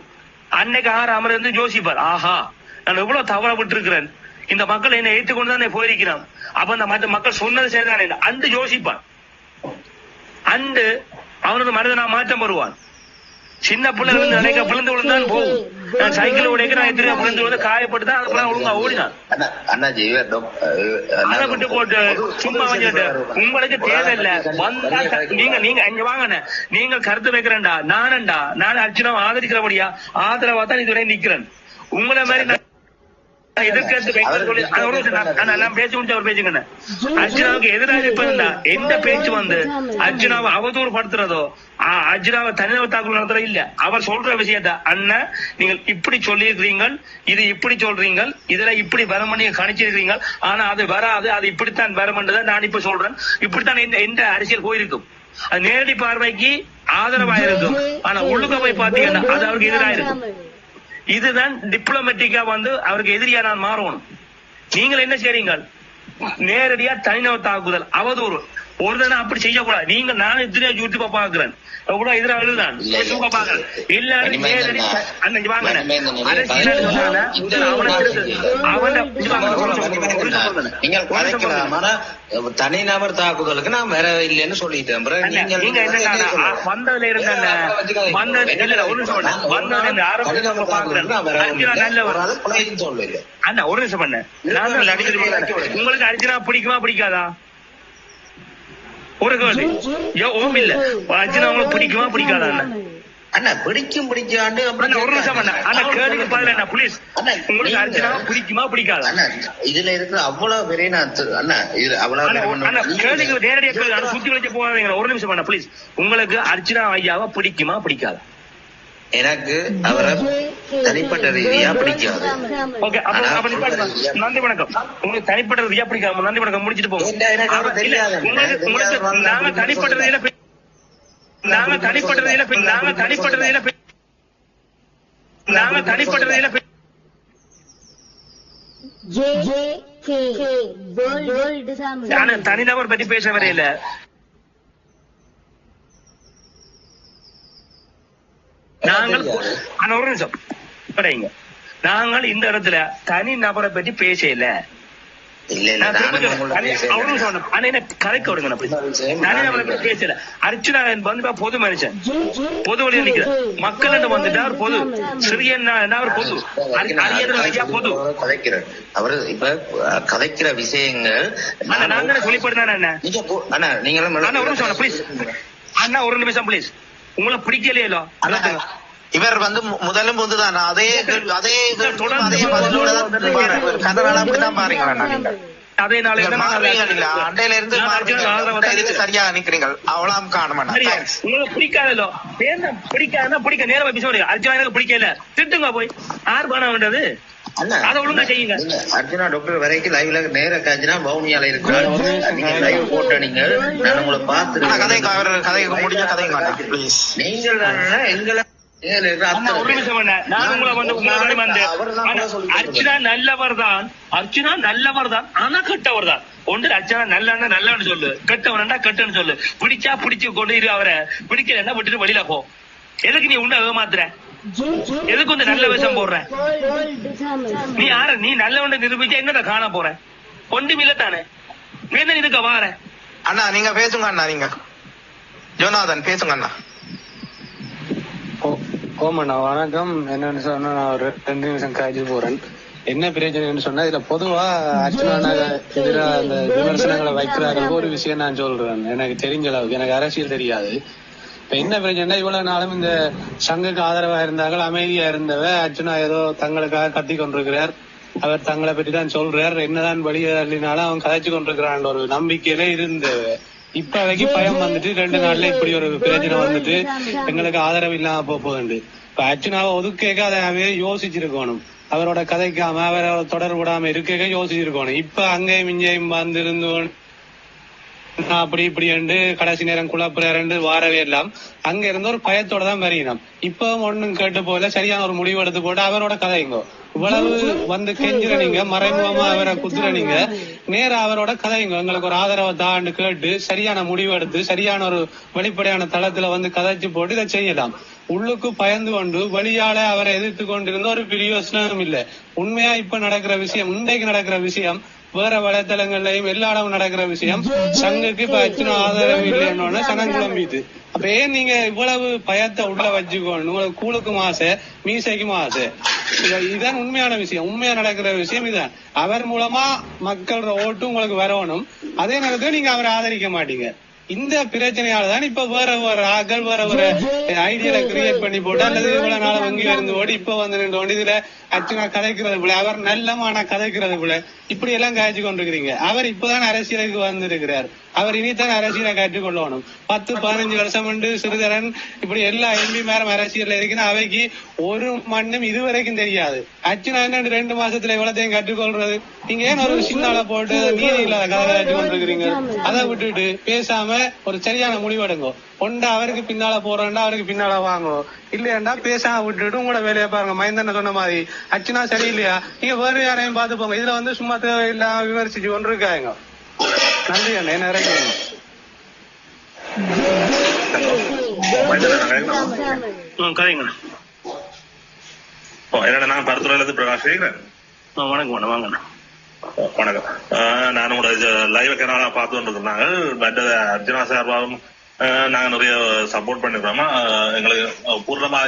அன்னைக்கு அமர் இருந்து யோசிப்பார் ஆஹா நான் எவ்வளவு தவற விட்டு இருக்கிறேன் இந்த மக்கள் என்னை ஏற்றுக்கொண்டு தான் போயிருக்கிறான் அப்ப அந்த மக்கள் சொன்னது சரிதான் அன்று யோசிப்பான் அன்று அவனது மனிதனா மாற்றம் வருவான் சின்ன பிள்ளை நினைக்க விழுந்து விழுந்தான் போகும் நான் சைக்கிள் உடைக்க நான் எத்தனை விழுந்து விழுந்து காயப்பட்டுதான் அதுக்கெல்லாம் ஒழுங்கா ஓடினான் அதை விட்டு போட்டு சும்மா வந்துட்டு உங்களுக்கு தேவையில்லை வந்தா நீங்க அங்க வாங்க நீங்க கருத்து வைக்கிறேன்டா நான் அர்ச்சனா ஆதரிக்கிறபடியா ஆதரவா தான் இதுவரை நிக்கிறேன் உங்களை மாதிரி அர்ஜுனாவுக்கு எதிராக இப்ப எந்த பேச்சு வந்து அர்ஜுனாவை அவதூறு படுத்துறதோ அர்ஜுனாவை தனிநபர் தாக்குதல் நடத்துறதோ இல்ல அவர் சொல்ற விஷயத்த அண்ணன் நீங்கள் இப்படி சொல்லியிருக்கிறீங்க இது இப்படி சொல்றீங்க இதுல இப்படி வரும் நீங்க கணிச்சிருக்கிறீங்க ஆனா அது வராது அது இப்படித்தான் வரும்ன்றதை நான் இப்ப சொல்றேன் இப்படித்தான் எந்த அரசியல் போயிருக்கும் அது நேரடி பார்வைக்கு ஆதரவா இருக்கும் ஆனா உள்ளுக்க போய் பாத்தீங்கன்னா அது அவருக்கு எதிராக இருக்கும் இதுதான் டிப்ளமேட்டிக்கா வந்து அவருக்கு எதிரியா நான் மாறணும் நீங்கள் என்ன செய்றீங்க நேரடியா தனிநபர் தாக்குதல் அவதூறு ஒரு தடவை அப்படி செய்யக்கூடாது நீங்க நான் எத்தனையோ யூடியூப்ப பாக்குறேன் எதிராக எழுதுதான் எல்லாரும் நேரடி அன்னைக்கு வாங்க தனிநபர் தாக்குதலுக்கு நான் வேற இல்லைன்னு சொல்லிட்டேன் வந்ததுல இருந்த அண்ணா ஒரு நிமிஷம் பண்ண உங்களுக்கு அர்ச்சனா பிடிக்குமா பிடிக்காதா ஒரு கேள்வி ஓம் இல்ல அர்ச்சனா உங்களுக்கு பிடிக்குமா பிடிக்காதா அண்ணா பிடிக்கும் பிடிக்காண்டு ஒரு நிமிஷம் அண்ணா கேள்விக்கு பதில் என்ன பிளீஸ் உங்களுக்கு அர்ச்சனா பிடிக்குமா பிடிக்காதா இதுல இருக்கிற அவ்வளவு பெரிய அண்ணா இது அவ்வளவு கேள்விக்கு நேரடியா கேள்வி சுத்தி வச்சு போவாங்க ஒரு நிமிஷம் அண்ணா பிளீஸ் உங்களுக்கு அர்ச்சனா ஐயாவை பிடிக்குமா பிடிக்காதா எனக்கு அவரை தனிப்பட்ட ரீதியா பிடிக்காது நன்றி வணக்கம் உங்களுக்கு தனிப்பட்ட ரீதியா பிடிக்காம நன்றி வணக்கம் முடிச்சுட்டு போவோம் நாங்க தனிப்பட்ட ரீதியில தனிநபர் பத்தி பேச வரையில நாங்கள் ஒரு நிமிஷம் கிடைங்க நாங்கள் இந்த இடத்துல தனி நபரை பற்றி பேசல கதைக்க விடுங்க தனிநபரை பற்றி பேசல அர்ச்சனா வந்து பொது மனுஷன் பொது வழியில் நிக்கிற மக்கள் வந்துட்டா ஒரு பொது சிறிய ஒரு பொது பொது அவர் இப்ப கதைக்கிற விஷயங்கள் நான் சொல்லிப்படுறேன் அண்ணா நீங்களும் பிளீஸ் அண்ணா ஒரு நிமிஷம் பிளீஸ் உங்களை பிடிக்கலையோ இவர் வந்து முதலும் வந்துதான் அதே அதே நாள் அண்டையில இருந்து சரியா நிக்கிறீங்க அவ்வளவு காணுமா உங்களை பிடிக்காதோ பிடிக்காதுன்னா பிடிக்க நேரம் பேச அர்ஜுனா எனக்கு பிடிக்கல திட்டுங்க போய் யார் பண்ண வேண்டது அதை ஒழுங்கா செய்யுங்க அர்ஜுனா டாக்டர் வரைக்கும் லைவ்ல நேர காஞ்சினா பவுனியால இருக்கிறார் நீங்க லைவ் போட்ட நீங்கள் நான் உங்களை பார்த்து கதைக்கு முடிஞ்ச கதைங்க பிளீஸ் நீங்கள் எங்களை அர்ச்சனா நல்லவர் தான் ஆனா கெட்டவர் தான் ஒன்று அர்ச்சனா நல்லன்னு சொல்லு கெட்டவன்டா கெட்டன்னு சொல்லு பிடிச்சா பிடிச்சு கொண்டு இரு அவரை பிடிக்கலன்னா விட்டுட்டு வெளியில போ எதுக்கு நீ உண்ட ஏமாத்துற எதுக்கு வந்து நல்ல விஷம் போடுற நீ யார நீ நல்லவன் நிரூபிச்சா என்னடா காண போற ஒன்றும் இல்ல தானே வேணும் இதுக்கு வார அண்ணா நீங்க பேசுங்க அண்ணா நீங்க ஜோனாதன் பேசுங்க அண்ணா. ஓமண்ணா வணக்கம். என்னன்னு சொன்னா நான் ஒரு 2 நிமிஷம் காய்ச்சி போறேன். என்ன பிரச்சனைன்னு சொன்னா இதுல பொதுவா அர்ச்சனா எதிராக அந்த விமர்சனங்களை வைக்கிறார்கள். ஒரு விஷயம் நான் சொல்றேன், எனக்கு தெரிஞ்ச அளவுக்கு, எனக்கு அரசியல் தெரியாது. இப்ப என்ன பிரச்சனை, இவ்வளவு நாளும் இந்த சங்குக்கு ஆதரவா இருந்தார்கள், அமைதியா இருந்தவ அர்ச்சனா ஏதோ தங்களுக்காக கத்தி கொண்டிருக்கிறார், அவர் தங்களை பற்றி தான் சொல்றார், என்னதான் வெளியினாலும் அவன் கதைச்சு கொண்டிருக்கிறான் ஒரு நம்பிக்கையில இருந்தவ. இப்ப வரைக்கும் பயம் வந்துட்டு 2 நாள்ல இப்படி ஒரு பிரச்சனை வந்துட்டு எங்களுக்கு ஆதரவு இல்லாம போகுது. இப்ப அர்ச்சனாவை ஒதுக்க அதை யோசிச்சிருக்கணும், அவரோட கதைக்காம அவரோட தொடர்பு விடாம இருக்க யோசிச்சிருக்கணும். இப்ப அங்கேயும் இங்கேயும் வந்திருந்து அப்படி இப்படி கடைசி நேரம் குழப்பறேன் வாரவே எல்லாம் அங்க இருந்து ஒரு பயத்தோட தான் வரையணும். இப்ப ஒண்ணும் கேட்டு போல சரியான ஒரு முடிவு எடுத்து போட்டு அவரோட கதைங்கோ. இவ்வளவு வந்து கெஞ்சுற நீங்க, மறைமுகமா அவரை குத்துற நீங்க, நேர அவரோட கதைங்க, எங்களுக்கு ஒரு ஆதரவை தாண்டு கேட்டு சரியான முடிவு எடுத்து சரியான ஒரு வெளிப்படையான தளத்துல வந்து கதைச்சு போட்டு இதை செய்யலாம். உள்ளுக்கு பயந்து கொண்டு வெளியால அவரை எதிர்த்து கொண்டிருந்த ஒரு பிரயோசனம் இல்ல. உண்மையா இப்ப நடக்கிற விஷயம், இன்றைக்கு நடக்கிற விஷயம், வேற வலைத்தளங்கள்லயும் எல்லா இடமும் நடக்கிற விஷயம், சங்குக்கு இப்ப அர்ச்சனா ஆதரவு இல்லைன்னு சனம் குழம்பிது. அப்ப ஏன் நீங்க இவ்வளவு பயத்தை உள்ள வச்சுக்கோணும்? உங்களுக்கு கூழுக்கும் ஆசை, மீசைக்கும் ஆசை. இதுதான் உண்மையான விஷயம், உண்மையா நடக்கிற விஷயம் இதான். அவர் மூலமா மக்களோட ஓட்டு உங்களுக்கு வரணும், அதே நேரத்துல நீங்க அவரை ஆதரிக்க மாட்டீங்க. இந்த பிரச்சனையாலதான் இப்ப வேற ஆக்கள் வேற ஒரு ஐடியால கிரியேட் பண்ணி போட்டு அல்லது இவ்வளவு நாள வங்கி இருந்து ஓடி இப்ப வந்து நின்று இதுல அர்ச்சனா கதைக்கிறது போல, அவர் நல்லமான கதைக்கிறது போல இப்படி எல்லாம் காய்ச்சி கொண்டிருக்கிறீங்க. அவர் இப்பதான் அரசியலுக்கு வந்திருக்கிறார், அவர் இனித்தான் அரசியலை கற்றுக்கொள்ளணும். 10-15 வருஷம் சிறிதரன் இப்படி எல்லா எம்பி மேரம் அரசியல்ல இருக்குன்னா அவைக்கு ஒரு மண்ணும் இதுவரைக்கும் தெரியாது. அர்ச்சனா 2 மாசத்துல எவ்வளத்தையும் கற்றுக்கொள்றது? நீங்க ஏன் ஒரு சின்னால போட்டு நீதி இல்லாத கதை காய்ச்சி கொண்டிருக்கிறீங்க? அதை விட்டுட்டு பேசாம ஒரு சரியான முடிவெடுங்க. ஒண்டா அவருக்கு பின்னால போறேன்டா அவருக்கு பின்னால வாங்கும், இல்லையாண்டா பேசாம விட்டுட்டு உங்களோட வேலையை பாருங்க. மைந்தன் சொன்ன மாதிரி அர்ச்சனா சரியில்லையா, நீங்க வேறு யாரையும் பார்த்து போங்க. இதுல வந்து சும்மா தேவையில்லாம விமர்சிச்சு கொண்டு இருக்காங்க. நன்றி அண்ணா, என்ன இறங்குங்க. என்னடா நான் பருத்துறையில இருந்து பிரகாஷ் கேட்கிறேன். வணக்கம் வாங்கண்ணா. வணக்கம். நான் உங்களோட லைவ் கேனால பார்த்து இருந்தாங்க. பட் அர்ச்சனா சார்பாகவும் நாங்க நிறைய சப்போர்ட் பண்ணிருக்கோமா, எங்களுக்கு பூர்ணமா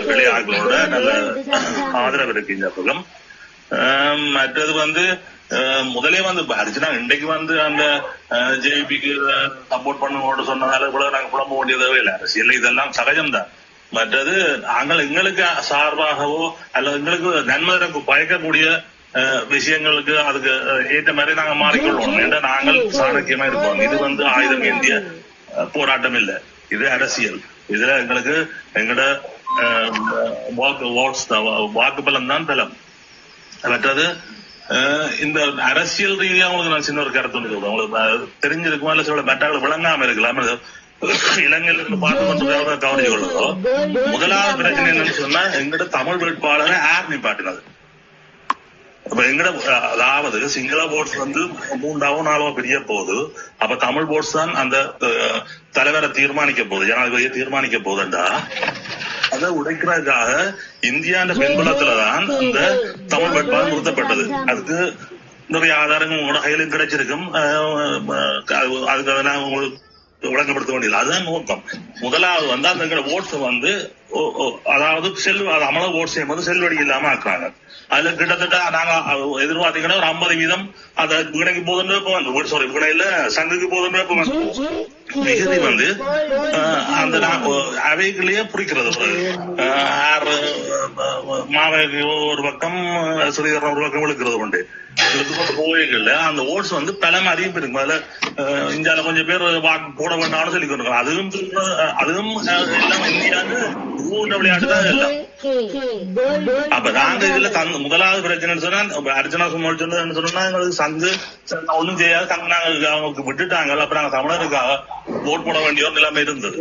வெளி ஆட்களோட நல்ல ஆதரவு இருக்கு இந்த பக்கம். மற்றது வந்து முதலே வந்து அர்ச்சனா இன்றைக்கு வந்து அந்த ஜேபிக்கு சப்போர்ட் பண்ண சொன்னதால கூட நாங்க புலம்ப வேண்டியதே இல்லை. அரசியல் இதெல்லாம் சகஜம்தான். மற்றது நாங்கள் எங்களுக்கு சார்பாகவோ அல்லது எங்களுக்கு நன்மை பயக்கக்கூடிய விஷயங்களுக்கு அதுக்கு ஏற்ற மாதிரி நாங்க மாறிக்கொள்வோம். ஏன்னா நாங்கள் சாணக்கியமா இருப்போம். இது வந்து ஆயுதம் ஏந்திய போராட்டம் இல்ல, இது அரசியல். இதுல எங்களுக்கு எங்களோட வாக்கு பலம் தான் பலம். மற்றது இந்த அரசியல் ரீதியா உங்களுக்கு நான் சின்ன ஒரு கருத்து ஒன்று சொல்றேன். உங்களுக்கு தெரிஞ்சிருக்குமா இல்ல சில மெட்டாக்கள் விளங்காம இருக்கலாம். இலங்கையில இருந்து பார்த்து கொண்டு கவனிச்சு கொள்ளும். முதலாவது பிரச்சனை என்னன்னு சொன்னா எங்கட தமிழ் வேட்பாளரை ஆர் நிப்பாட்டினது. அப்ப எங்கட அதாவது சிங்கள போர்ட்ஸ் வந்து 3ஆவோ 4ஆவோ பிரிய போகுது. அப்ப தமிழ் போர்ட்ஸ் தான் அந்த தலைவரை தீர்மானிக்க போகுது, ஜனாதிபதியை தீர்மானிக்க போகுதுண்டா அதை உடைக்கிறதுக்காக இந்தியாண்ட பின்புலத்துலதான் அந்த தமிழ் வேட்பாளர் நிறுத்தப்பட்டது. அதுக்கு நிறைய ஆதாரங்கள் உங்களோட கையிலும் கிடைச்சிருக்கும். அதுக்காக நான் உங்களுக்கு விளங்கப்படுத்த வேண்டியது அதுதான் நோக்கம். முதலாவது வந்து அந்த ஓட்ஸ் வந்து அதாவது அமல ஓட்ஸ் செய்யும்போது செல்வடி இல்லாம ஆக்குறாங்க. அதுல கிட்டத்தட்ட நாங்க எதிர்பார்த்தீங்கன்னா ஒரு 50% அந்த வினைக்கு போதுன்னு சாரி வினையில சங்குக்கு போதுன்னு மிகுதி வந்து அந்த அவைகளையே புரிக்கிறது. மாவைக்கு ஒரு பக்கம் ஸ்ரீதரன் ஒரு பக்கம் இழுக்கிறது உண்டு. கோயில்கள்ல அந்த ஓட்ஸ் வந்து பலம் அதிகம் இருக்கும். அதுல இந்தியால கொஞ்சம் பேர் வாக்கு போட வேண்டாம்னு சொல்லி கொண்டிருக்காங்க. அதுவும் எல்லாம் இந்தியாவுக்கு விளையாட்டு தான் எல்லாம். அப்ப நாங்க இதுல முதலாவது பிரச்சனை சொன்னா அர்ச்சனா சும்மா சொன்னா எங்களுக்கு சங்கு ஒண்ணும் செய்யாது, சங்கு நாங்க அவங்க விட்டுட்டாங்க. அப்புறம் நாங்க தமிழருக்காக ஓட் போட வேண்டிய ஒரு நிலைமை இருந்தது.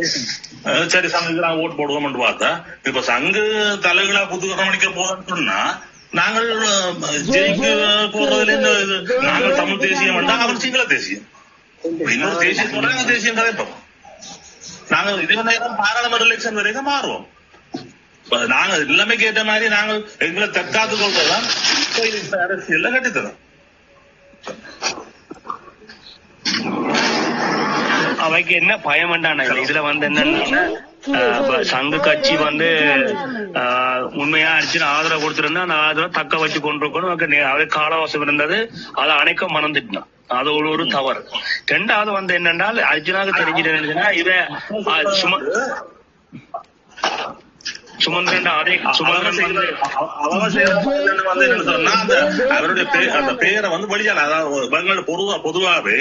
சரி சங்குக்கு நாங்க ஓட் போடுவோம்னு பார்த்தா இப்ப சங்கு தலைகளா புதுக்கரம் அடிக்க போதுன்னு சொன்னா நாங்கள் ஜெயிக்க போறதுல நாங்கள் தமிழ் தேசியம் வேண்டாம், அவர் சிங்கள தேசியம். இன்னொரு தேசியத்தோட நாங்க தேசியம் கதைப்போம். நாங்கள் இதே நேரம் பாராளுமன்ற எலெக்ஷன் வரைக்கும் மாறுவோம். நாங்க எல்லாமே கேட்ட மாதிரி நாங்கள் எங்களை தற்காத்து கொள்றதுதான் அரசியல்ல கட்டித்தரோம். அவைக்கு என்ன பயம் வேண்டான இதுல வந்து என்னன்னா சங்க கட்சி வந்து உண்மையா அடிச்சு ஆதரவு கொடுத்திருந்தா அந்த ஆதரவை தக்க வச்சு கொண்டிருக்கணும். அவை காலவாசம் இருந்தது, அதை அணைக்க மறந்துட்டான். அது ஒரு தவறு. ரெண்டாவது வந்து என்னென்றால் அர்ஜுனாவுக்கு தெரிஞ்சிருந்தா இவ சுமந்திரன் அதே சுமந்திரன் வந்து சொன்னா அவருடைய அந்த பேரை வந்து வெளியால, அதாவது பொதுவாகவே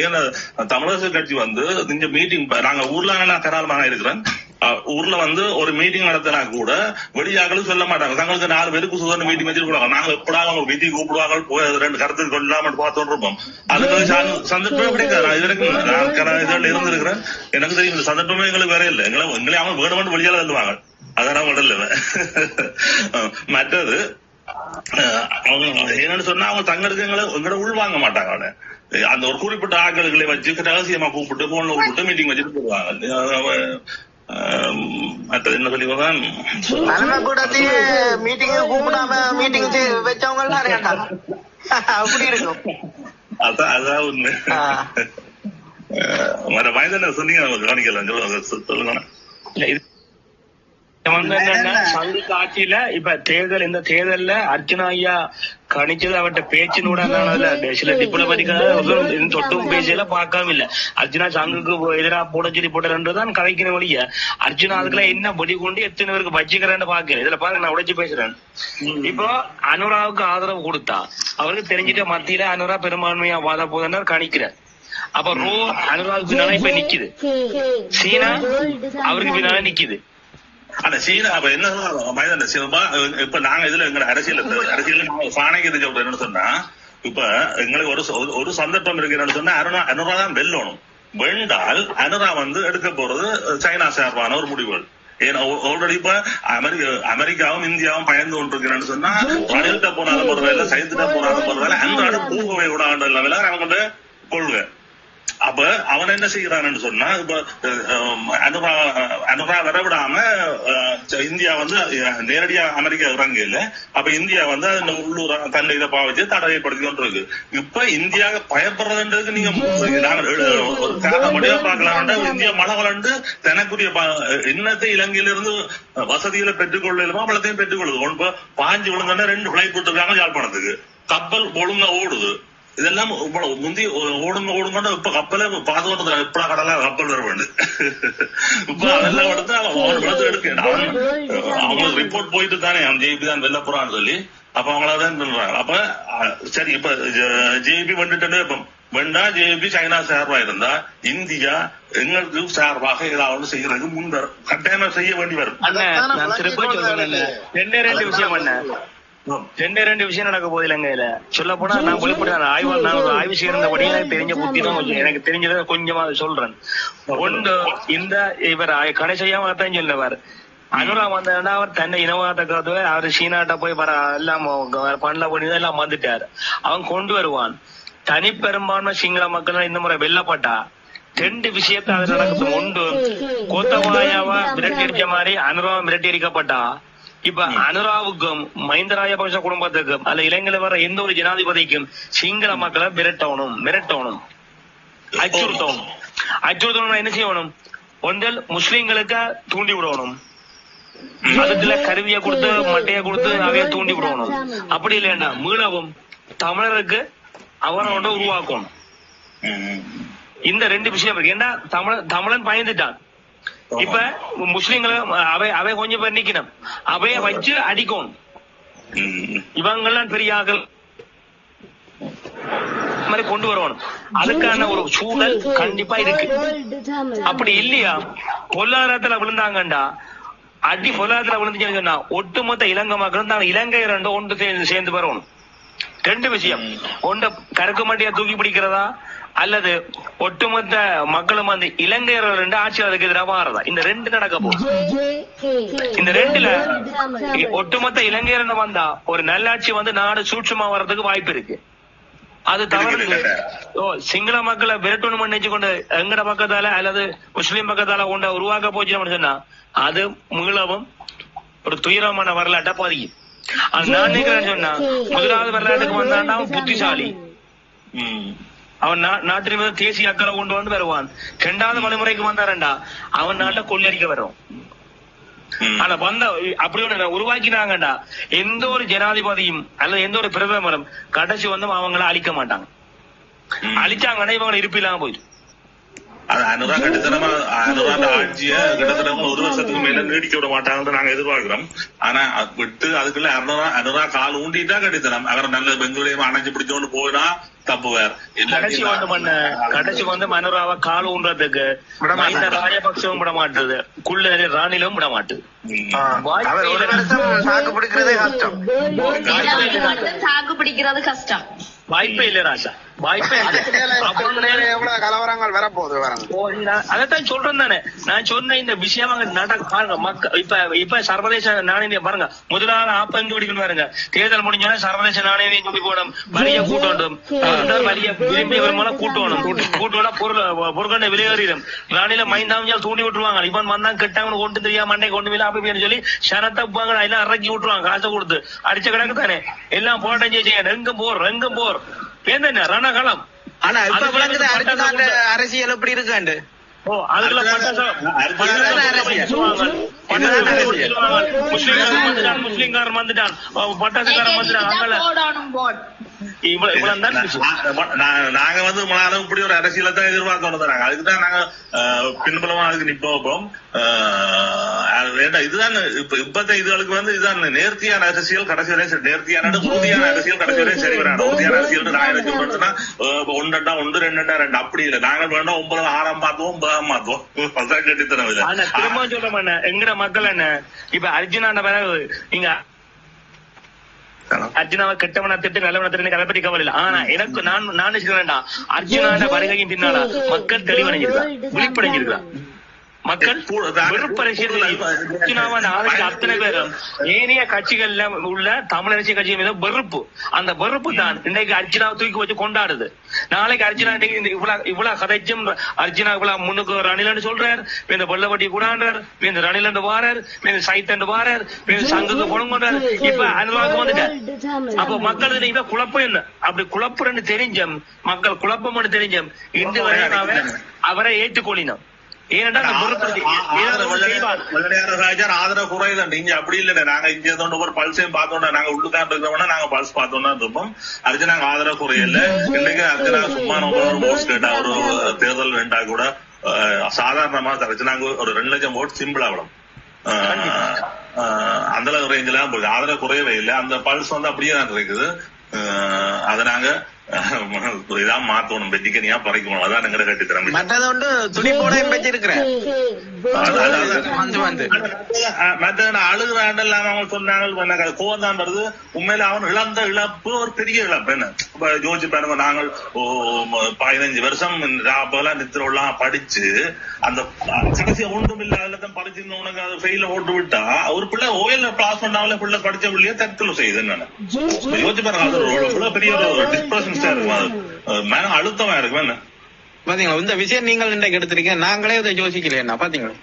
தமிழரசு கட்சி வந்து இந்த மீட்டிங் நாங்க ஊர்ல கராளமாக இருக்கிறேன், ஊர்ல வந்து ஒரு மீட்டிங் நடத்தினா கூட வெளியாக்களும் சொல்ல மாட்டாங்க. தங்களுக்கு 4 பேருக்கு சுதந்திர மீட்டிங் வச்சிருக்காங்க. நாங்க எப்படா அவங்க மீட்டிங் கூப்பிடுவாங்க போய் 2 கருத்து கொள்ளாம பார்த்தோம் இருப்போம். அதுக்கு சந்தர்ப்பமே கிடைக்காது. இது வரைக்கும் நான் இதில் இருந்திருக்கிறேன், எனக்கு தெரியும் இந்த சந்தர்ப்பமே எங்களுக்கு வேற இல்லை. எங்களை அவங்க வேணுமென்று வெளியால எழுதுவாங்க. அதான் உடல் மற்றது அவங்க என்னன்னு சொன்னா அவங்க தங்களுக்கு எங்களை உள்வாங்க மாட்டாங்க. அவனை அந்த ஒரு குறிப்பிட்ட ஆட்களை வச்சு ரகசியமா கூப்பிட்டு போன்ல கூப்பிட்டு மீட்டிங் வச்சுட்டு போடுவாங்க. மற்றது என்ன சொல்லிதான் கூடத்தையே மீட்டிங் கூப்பிடாம மீட்டிங் வச்சவங்க அப்படி இருக்கும். அதான் உண்மை. மற்ற வயதான சொன்னீங்க கவனிக்கல சொல்லுங்க. சங்க காட்சியில இப்ப தேர்தல், இந்த தேர்தல்ல அர்ஜுனா ஐயா கணிச்சது அவட்ட பேச்சினூட சில டிப்ளமேட்டிக்காக தொட்டும் பேசல பார்க்காம இல்ல. அர்ஜுனா சங்குக்கு எதிராக போட சொல்லி போட்டதுதான் கதைக்கிற வழிய அர்ஜுனா அதுக்குள்ள என்ன படி கொண்டு எத்தனை பேருக்கு வச்சுக்கிறேன்னு பாக்கல. இதுல பாருங்க, நான் உடைச்சு பேசுறேன். இப்போ அனுராவுக்கு ஆதரவு கொடுத்தா அவருக்கு தெரிஞ்சுட்டு மத்தியில அனுரா பெரும்பான்மையா வாத போதுன்னு கணிக்கிறார். அப்ப அனுராவுக்கு பின்னால இப்ப நிக்குது, சீனா அவருக்கு பின்னால நிக்குது. ஆனா சீனா அப்ப என்ன இப்ப நாங்க இதுல எங்க அரசியல் சாணைக்கு சொல்றோம் என்ன சொன்னா, இப்ப எங்களுக்கு ஒரு சந்தர்ப்பம் இருக்கு என்னன்னு சொன்னா அனுரா தான் வெல்லணும். வென்றால் அனுரா வந்து எடுக்க போறது சைனா சார்பான ஒரு முடிவுகள். ஏன்னா ஆல்ரெடி இப்ப அமெரிக்காவும் இந்தியாவும் பயந்து கொண்டிருக்கிறேன்னு சொன்னா ரணில்கிட்ட போனாலும் ஒரு வேலை, சைத்துட்டா போனாலும் ஒரு வேலை, அன்றாட பூகவை கூட ஆண்டு வேலை அவங்க கொள்கை. அப்ப அவன் என்ன செய்யறான்னு சொன்னா, இப்ப அனுரா வரவிடாம இந்தியா வந்து நேரடியா அமெரிக்கா இறங்கல. அப்ப இந்தியா வந்து உள்ளூர் தன்னை இதை பாவச்சு தடை ஏற்படுத்தி கொண்டிருக்கு. இப்ப இந்தியா பயப்படுறதுன்றது நீங்க ஒரு காரணப்படியா பாக்கலாம்டா, இந்தியா மழை வளர்ந்து தனக்குரிய இன்னத்தை இலங்கையிலிருந்து வசதிகளை பெற்றுக்கொள்ளலுமோ அவ்வளத்தையும் பெற்றுக்கொள்ளுது. பாஞ்சு விழுந்தோன்னா 2 பிளைட் போட்டுருக்காங்க யாழ்ப்பாணத்துக்கு, கப்பல் ஒழுங்கா ஓடுது. இதெல்லாம் முந்தி ஓடுங்க இப்ப கப்பலே பாதுகாப்பு எப்படா கடலா கப்பல் வர வேண்டும். இப்ப அதெல்லாம் எடுத்து அவன் எடுக்க அவங்களுக்கு ரிப்போர்ட் போயிட்டு தானே அவன் ஜேபி தான் வெல்ல போறான்னு சொல்லி அப்ப அவங்களாதான் சொல்றாங்க. அப்ப சரி, இப்ப ஜேபி வந்துட்டு வேண்டா ஜேபி சைனா சார்பா இருந்தா இந்தியா எங்களுக்கு சார்பாக ஏதாவது செய்யறதுக்கு முன் கட்டாயமா செய்ய வேண்டி வரும். ரெண்டு விஷயம் நடக்க போகுது இலங்கையில. சொல்ல போனா நான் நான் ஒரு ஆய்வு செய்யறபடியே தெரிஞ்ச புத்தி தான் எனக்கு தெரிஞ்சதை கொஞ்சமா சொல்றேன். ஒன்று, இந்த இவர் கடை செய்யாம தான் சொன்னவர் அனுரா வந்தா அவர் தன்னை இனவாதக்காக அவர் சீனாட்ட போய் வர எல்லாம் பண்ணல பண்ணிதான் எல்லாம் வந்துட்டாரு. அவன் கொண்டு வருவான். தனிப்பெரும்பான்மை சிங்கள மக்கள் இந்த முறை வெல்லப்பட்டா 2 விஷயத்த அது நடக்குது. ஒன்று, கோத்தபாயாவா விரட்டி அடிச்ச மாதிரி அனுராவை விரட்டி அடிக்கப்பட்டா இப்ப அனுராவுக்கும் மஹிந்த ராஜபக்ச குடும்பத்துக்கும் அல்ல இலங்கையில வர எந்த ஒரு ஜனாதிபதிக்கும் சிங்கள மக்களை மிரட்டணும், அச்சுறுத்தணும். என்ன செய்யணும்? ஒன்றில் முஸ்லிம்களுக்கு தூண்டி விடணும், அதுக்குள்ள கருவியை கொடுத்து மட்டையை கொடுத்து அவைய தூண்டி விடணும். அப்படி இல்லையா மீளவும் தமிழருக்கு அவரோட உருவாக்கணும். இந்த 2 விஷயம் இருக்கு. ஏன்னா தமிழன் பயந்துட்டான். இப்ப முஸ்லிம்களை அவை கொஞ்சம் பேர் நிக்கணும், அவைய வச்சு அடிக்கணும். இவங்கெல்லாம் பெரிய ஆக்கள் மாதிரி கொண்டு வரணும். அதுக்கான ஒரு சூழல் கண்டிப்பா இருக்கு. அப்படி இல்லையா பொருளாதாரத்துல விழுந்தாங்கண்டா அடி பொருளாதாரத்துல விழுந்துச்சுன்னு சொன்னா ஒட்டுமொத்த இலங்கை மக்களும் தான் இலங்கை ஒன்று சேர்ந்து வரணும். 2 விஷயம். ஒன்று கருக்கு மட்டியா தூக்கி பிடிக்கிறதா அல்லது ஒட்டுமொத்த மக்களும் வந்து இலங்கையர்கள் ஆட்சியாளருக்கு எதிராக மாறதா, இந்த 2 நடக்க போகுது. இந்த 2ல ஒட்டுமொத்த இலங்கையர் வந்தா ஒரு நல்லாட்சி வந்து நாடு சூட்சமா வர்றதுக்கு வாய்ப்பு இருக்கு. அது தவறு. சிங்கள மக்களை விரட்டணும் நினைச்சு கொண்டு எங்கட பக்கத்தால அல்லது முஸ்லீம் பக்கத்தால கொண்ட உருவாக்க போச்சு சொன்னா அது மீளவும் ஒரு துயரமான வரலாற்ற பதியும். அது நான் நினைக்கிறேன்னு சொன்னா முதலாவது வரலாற்றுக்கு வந்தாண்டா புத்திசாலி, அவன் நாட்டின் மீது தேசிய அக்கறை கொண்டு வந்து வருவான். 2வது தலைமுறைக்கு வந்தாரண்டா அவன் நாட்டை கொள்ளடிக்க வரும். ஆனா வந்த அப்படி ஒண்ணு உருவாக்கினாங்கடா எந்த ஒரு ஜனாதிபதியும் அல்லது எந்த ஒரு பிரதமரும் கடைசி வந்து அவங்கள அழிக்க மாட்டாங்க. அழிச்சாங்கன்னா இவங்களை இருப்பில்லாம போயிடும். அது அனுரா கட்டுத்தனமா அனுராண்ட ஆட்சிய கிட்டத்தட்ட 1 வருஷத்துக்கு மேல நீடிக்க விட மாட்டாங்கன்னு நாங்க எதிர்பார்க்கிறோம். ஆனா விட்டு அதுக்குள்ள அனுரா கால் ஊண்டிட்டா கட்டித்தனம். அவர் நல்ல பெங்குலையும் அணைஞ்சு பிடிச்சோன்னு போயினா தப்பு வேற. கடைசி வந்து மனுராவை கால் ஊன்றதுக்கு மஹிந்த ராஜபக்சவும் விட மாட்டுது, குள்ள ராணிலும் விட மாட்டுது. சாக்கு பிடிக்கிறதே கஷ்டம். சாக்கு பிடிக்கிறது கஷ்டம். வாய்ப்பே இல்ல ராஜா, வாய்ப்பே எவ்வளவு கலவரங்கள் வரப்போகுது. அதைத்தான் சொல்றேன் தானே. நான் சொன்ன இந்த விஷயம் பாருங்க மக்கள் இப்ப சர்வதேச நாணயம் பாருங்க. முதலாவது ஆப்பம் குடிக்கணும் பாருங்க. தேர்தல் முடிஞ்சோன்னா சர்வதேச நாணயம் குடி போடும், வரிய கூட்டணும், வரிய விரும்பி வருமானம் கூட்டணும். கூட்டோட பொருட்களை விலையேறிடும். ராணில மைந்தாமல் தூண்டி விட்டுருவாங்க. இவன் வந்தா கெட்டவனு கொண்டு தெரியாம மண்டை கொண்டு விழா அப்படின்னு சொல்லி சனத்தை எல்லாம் இறக்கி விட்டுருவாங்க. காசை கொடுத்து அடிச்ச கிடக்கு தானே எல்லாம் போட்டேன் செய்ய. எங்கும் போர் என்ன ரணகளம். ஆனா இப்ப விளங்குது அரசியல் எப்படி இருக்காண்டு. அதுக்குள்ள முஸ்லிம்காரன் வந்துட்டான், பட்டாசுக்காரன் வந்துட்டான். நாங்க வந்து இப்படி ஒரு அரசியலை தான் எதிர்பார்த்தோம். அதுக்குதான் நாங்க பின்புலமா அதுக்கு நிப்போம். இதுதான் இப்பத்த இதுகளுக்கு வந்து இதுதான் நேர்த்தியான அரசியல். கடைசி வரை நேர்த்தியான உறுதியான அரசியல் கடைசி வரை சரி வராது. உறுதியான அரசியல் நான் எனக்கு சொல்றேன்னா 1 2 2 அப்படி இல்லை. நாங்கள் வேண்டாம் 9 6 மாத்துவோம் 9 மாத்துவோம். கட்டித்தனம் இல்லை. திரும்ப சொல்ல மாட்டேன். எங்கிற மக்கள் என்ன இப்ப அர்ஜுனான பிறகு நீங்க அர்ஜுனாவை கெட்டவனா திட்டு நல்லவனா திட்டு அதை பற்றி கவலை இல்லை. ஆனா எனக்கு நான் சொல்றேன்டா அர்ஜுனான வருகையின் பின்னால மக்கள் தெளிவடைஞ்சிருக்கான், விழிப்படைஞ்சிருக்கான். மக்கள் அத்தனை பேரும் ஏனைய கட்சிகள்ல உள்ள தமிழ் அரசிய கட்சி மீது வெறுப்பு. அந்த வெறுப்பு தான் இன்னைக்கு அர்ஜுனாவை தூக்கி வச்சு கொண்டாடுது. நாளைக்கு அர்ஜுனா இவ்வளவு கதைச்சும் அர்ஜுனா இவ்வளவு முன்னுக்கு ரணிலன்னு சொல்றாரு, இந்த வெள்ளவட்டி கூடாண்டார், இந்த ரணிலண்டு வாரார், இந்த சைத்தண்டு வாரார், சங்குக்கு பொழுங்கொண்டார். இப்ப அனுராக்கு வந்துட்டார். அப்ப மக்கள் இவ குழப்பம் என்ன அப்படி குழப்பம்னு தெரிஞ்சம், மக்கள் குழப்பம்னு தெரிஞ்சம் இன்று வரை அவரை ஏற்றுக்கொள்ளினோம். ஆதரவு குறைதான். இங்க அப்படி இல்ல. நாங்க இங்க ஒரு பல்சையும் பார்த்தோம்னா நாங்க உள்ளுக்காண்டு இருக்கிறோம்னா நாங்க பல்ஸ் பார்த்தோம்னா இருப்போம். அர்ஜுனாங்க ஆதரவு குறையில. இன்னைக்கு அர்ஜுனா சும்மா ஓட்ஸ் கேட்டா ஒரு தேர்தல் ரெண்டா கூட சாதாரணமா அர்ஜுனாங்க ஒரு 2 லட்சம் ஓட் சிம்பிள் ஆகலாம். அந்த அளவு ரேஞ்சில ஆதரவு குறையவே இல்லை. அந்த பல்ஸ் வந்து அப்படியே தான் இருக்குது. அதை நாங்க இதான் மாத்தணும். வெட்டிக்கனியா பறைக்கணும். அதான் எங்கட கட்டித்தரம். மற்றது துணிப்போட வச்சிருக்கிறேன். அழுகுறாண்டு இல்லாம அவங்க சொன்னாங்க கோவம் தான் வருது. உண்மையில அவன் இழந்த இழப்பு ஒரு பெரிய இழப்பு. என்ன இப்ப யோசிச்சு பாருங்க. நாங்கள் 15 வருஷம் நித்திரம் படிச்சு அந்த கடைசியா ஒன்றும் இல்ல அதுலதான் படிச்சிருந்த உனக்கு அது ஃபெயில ஓட்டு விட்டா ஒரு பிள்ளை ஓயல்ல கிளாஸ் பண்ணாமல பிள்ளை படிச்ச பிள்ளைய தற்கொலை செய்யுது. என்னன்னு யோசிச்சு பாருங்க. அது பெரிய ஒரு டிஸ்பிரஷன் இருக்கும், அழுத்தமா இருக்கும். என்ன பாத்தீங்களா இந்த விஷயம் நீங்கள் இன்றைக்கு எடுத்திருக்கீங்க. நாங்களே இதை யோசிக்கலையா பாத்தீங்களா?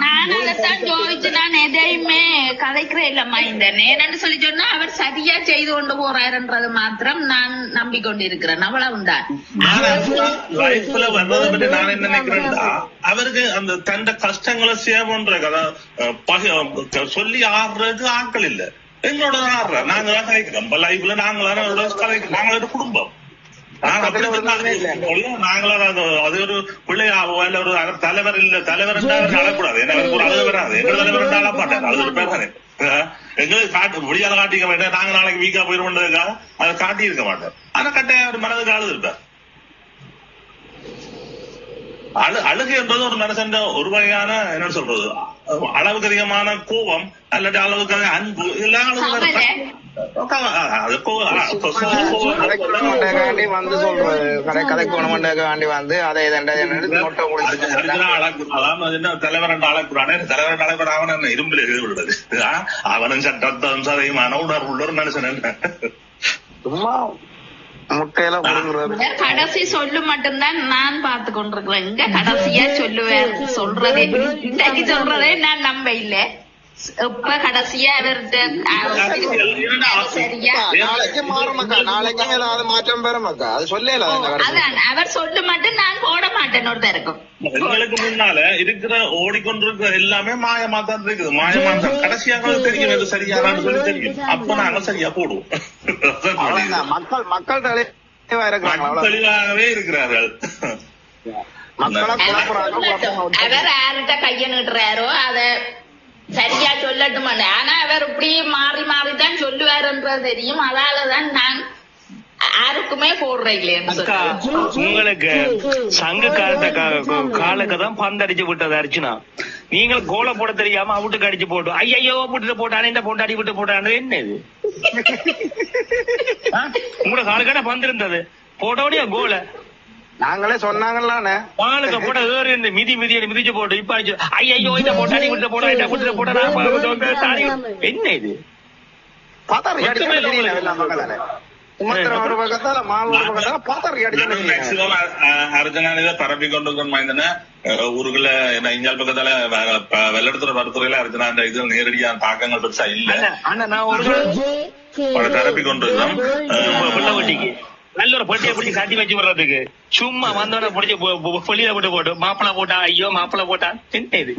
நான் அதைத்தான் யோசிச்சு நான் எதையுமே கதைக்கிறேன் இல்லம்மா. இந்த நேரன்னு சொல்லி சொன்னா அவர் சரியா செய்து கொண்டு போறாருன்றது மாத்திரம் நான் நம்பிக்கொண்டிருக்கிறேன். அவ்வளவுதான். லைஃப்ல வந்ததை பற்றி நான் என்ன நினைக்கிறேன்டா, அவருக்கு அந்த தண்ட கஷ்டங்களை சேவ் பண்ற சொல்லி ஆடுறதுக்கு ஆட்கள் இல்ல. எங்களோட ஆடுற நாங்களாம் கலைக்கிறோம். லைஃப்ல நாங்களோட குடும்பம் அது ஒரு பிள்ளையா ஒரு தலைவர் இல்ல. தலைவர் அழக்கூடாது. ஏன்னா ஒரு அழுக வராது. எங்க தலைவர் அழப்பாட்டாரு. அது பேர் தானே எங்களுக்கு காட்டு முடியாத காட்டிக்க மாட்டேன். நாங்க நாளைக்கு வீக்கா போயிருந்ததுக்காக அதை காட்டி இருக்க மாட்டோம். ஆனா கட்டாயம் ஒரு மனதுக்கு அழுது இருப்பார். அழுகு என்பது ஒரு மனுஷன் ஒரு வகையான என்ன சொல்றது அளவுக்கு அதிகமான கோபம் அல்லது அளவுக்கு அன்பு எல்லாம் வந்து சொல்றது கதை கோணமண்டாண்டி வந்து அதை தலைவரண்ட அழைக்கிறானே. தலைவரண்ட அழைக்கிற அவன் இரும்பில் எழுதி விடுறது. அவனும் சட்டத்தம் சதையுமான உணர்வு உள்ள ஒரு மனுஷன். சும்மா கடைசி சொல்லு மட்டும்தான் நான் பார்த்து கொண்டிருக்கிறேன். இங்க கடைசியா சொல்லுவேன். சொல்றதே இன்னைக்கு சொல்றதே நான் நம்ப இல்ல. இப்ப கடைசியா அவர்கிட்ட சரியா நாளைக்கு மாறும் மக்கா, நாளைக்கு ஏதாவது மாற்றம் பெறும் மக்கா, அது சொல்லல. அதான் அவர் சொல்ல மாட்டேன், நான் போட மாட்டேன் ஒருத்தருக்கும். எங்களுக்கு முன்னால இருக்கிற ஓடிக்கொண்டிருக்கிற எல்லாமே மாயமா தான் இருக்குது. மாயமா தான் கடைசியாக தெரியும் எது சரியானு சொல்லி தெரியும். அப்ப நாங்க சரியா போடுவோம். மக்கள் தெளிவாகவே இருக்கிறார்கள். அவர் யார்கிட்ட கைய நிட்டுறாரோ அத சரியா சொல்லட்டும். ஆனா அவர் இப்படி மாறி மாறிதான் சொல்லுவாருன்றது தெரியும். அதாலதான் நான் யாருக்குமே போடுறேன் இல்லையா. உங்களுக்கு சங்க காலுக்கு தான் பந்து அடிச்சு விட்டது அர்ச்சனா. நீங்கள் கோலை போட தெரியாம அவுட்டுக்கு அடிச்சு போட்டு ஐயோ விட்டுட்டு போட்டானே, இந்த பொண்டாடி விட்டு போட்டானு என்ன இது? உங்களோட காலுக்கான பந்து இருந்தது போட்டோடைய கோலை நாங்களே சொன்னாங்கல்ல பாலுக்கு போட்ட ஏறு மிதி மிதிச்சு போட்டு இப்ப அடிச்சு ஐயோ இந்த பொண்டாடி விட்டு போட்டா என்ன இது? அர்ஜுனா பரப்பி கொண்டு ஊருக்குள்ள இஞ்சால் பக்கத்தால வெள்ளத்துல வரத்துறையில அர்ஜுனா அந்த இது நேரடியான தாக்கங்கள் பெருசா இல்ல. பரப்பி கொண்டு நல்ல ஒரு பொட்டியை பிடிச்சி கட்டி வச்சு விடுறதுக்கு சும்மா வந்தோட பிடிச்சி பொலியில போட்டு மாப்பிள போட்டா ஐயோ மாப்பிள போட்டா என்ன இது?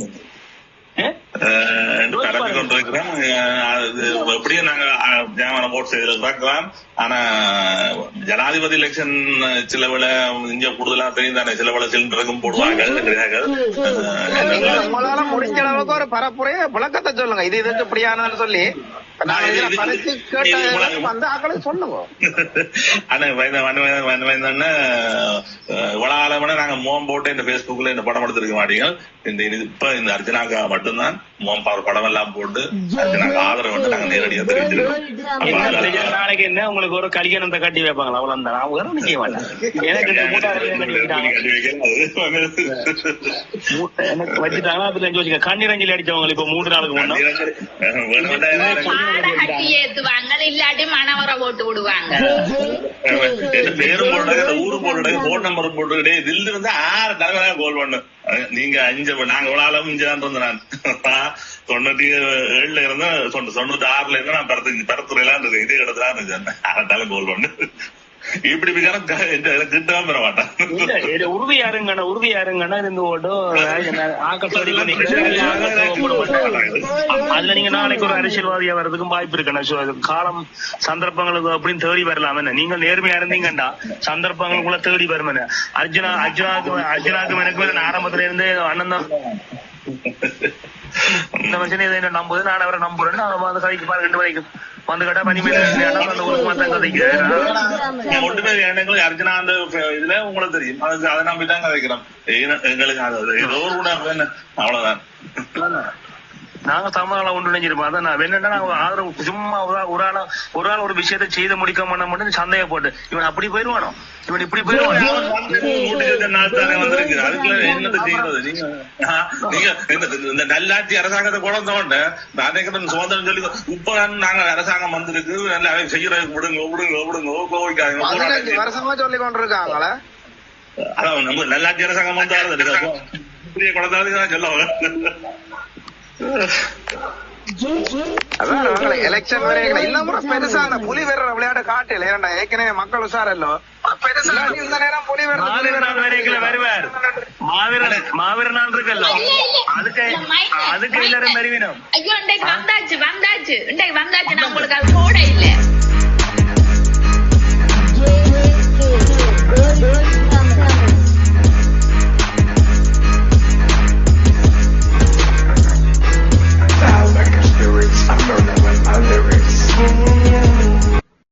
பரப்பி கொண்டிருக்கிறோம். எப்படியும் நாங்க ஜனமான போட் செய்திருக்கலாம். ஆனா ஜனாதிபதி எலெக்ஷன் சில வேளை இங்க கூடுதலா தெரியும் தானே, சில வேளை சிலிண்டருக்கும் போடுவாங்க. உங்களால முடிஞ்ச அளவுக்கு ஒரு பரப்புரைய விளக்கத்தை சொல்லுங்க, இது இதுக்கு இப்படியானு சொல்லி சொல்லுங்க. நாங்க மோம் போட்டு இந்த பேஸ்புக்ல இந்த படம் எடுத்திருக்க மாட்டீங்க. இப்ப இந்த அர்ச்சனாக்கா மட்டும்தான் மோம் படம் எல்லாம் போட்டு அர்ச்சனாக்கு ஆதரவு வந்து நாங்க நேரடியா தெரிவிச்சிருக்கோம். நாளைக்கு என்ன உங்களுக்கு ஒரு கல்யாணத்தை கட்டி வைப்பாங்களா? அவ்வளவு தான். அவங்க வேற நிக்க மாட்டாங்க. எனக்கு வச்சுட்டாங்க. அதுல யோசிக்க கண்ணீரஞ்சலி அடிச்சவங்க இப்ப 3 நாளுக்கு முன்னாடி ஏத்துவாங்க, இல்லாட்டி மணவரை போட்டு விடுவாங்க. பேரும் போட்டு ஊரு போட்டு போன் நம்பர் போட்டுக்கிட்டே இதுல இருந்து 6 தலைவராக கோல் பண்ணு. நீங்க 5 நாங்க இவ்வளவு 5 தான் இருந்தேன். நான் 97 இருந்தேன், 96 இருந்து நான் பரத்துறையெல்லாம் இருந்தது. இதே இடத்துல இருந்தேன். 6 கோல் பண்ணு. இப்படி கிட்டவும் பெற மாட்டான். உறுதி யாருங்கன்னா இருந்து ஓட்டும். அதுல நீங்க நாளைக்கு ஒரு அரசியல்வாதியா வர்றதுக்கும் வாய்ப்பு இருக்கு. காலம் சந்தர்ப்பங்களுக்கு அப்படின்னு தேடி வரலாம். நீங்க நேர்மையா இருந்தீங்கன்னா சந்தர்ப்பங்களுக்குள்ள தேடி வரும். அர்ஜுனாக்கும் எனக்கு ஆரம்பத்துல இருந்து அண்ணன் தான் இந்த மனுஷன் இதை நம்புது, நான் அவரை நம்புறேன்னு அந்த கதைக்கு பாரு 2 வரைக்கும் வந்து கேட்டா ஒன்றுமே எண்ணங்கள் அர்ஜுனா அந்த இதுல உங்களுக்கு தெரியும். அதை நம்பிதான் கதைக்கிறோம். எங்களுக்கு ஏதோ ஒரு உணர்வு என்ன, அவ்வளவுதான். நாங்க தமிழால ஒன்று நினைஞ்சிருப்போம். அதான் நான் என்னன்னா ஆதரவு சும்மா ஒரு ஆள் ஒரு விஷயத்தை செய்து முடிக்க மாட்டோம் மட்டும் சந்தேகப்பட்டு இவன் அப்படி போயிருவானோ, இவன் இப்படி போயிருவானோ. வந்திருக்கு. அதுக்குள்ள என்னத்தை செய்யறது? நீங்க இந்த நல்லாட்சி அரசாங்கத்தை கொண்டு நான் சுதந்திரம் சொல்லி இப்ப நாங்க அரசாங்கம் வந்திருக்கு நல்லா செய்யறதுக்கு விடுங்க கோவிக்காதீங்க வருஷமா சொல்லி கொண்டிருக்காங்களே. அதான் நம்ம நல்லாட்சி அரசாங்கம் வந்தாலும் புரிய குழந்தை சொல்லுவாங்க. அதான் எலெக்ஷன் வரைக்கும் இன்னும் பெருசா அந்த புலி வேற விளையாட காட்டல. ஏற்கனவே மக்கள் உஷாரல்லோ பெருசா இந்த நேரம் புலி வேற வருவார். மாவீர நாள் இருக்கல்லோ, அதுக்கு எல்லாரும் வருவினோம். ஐயோ இன்றைக்கு வந்தாச்சு நான் உங்களுக்கு அது போட இல்லை.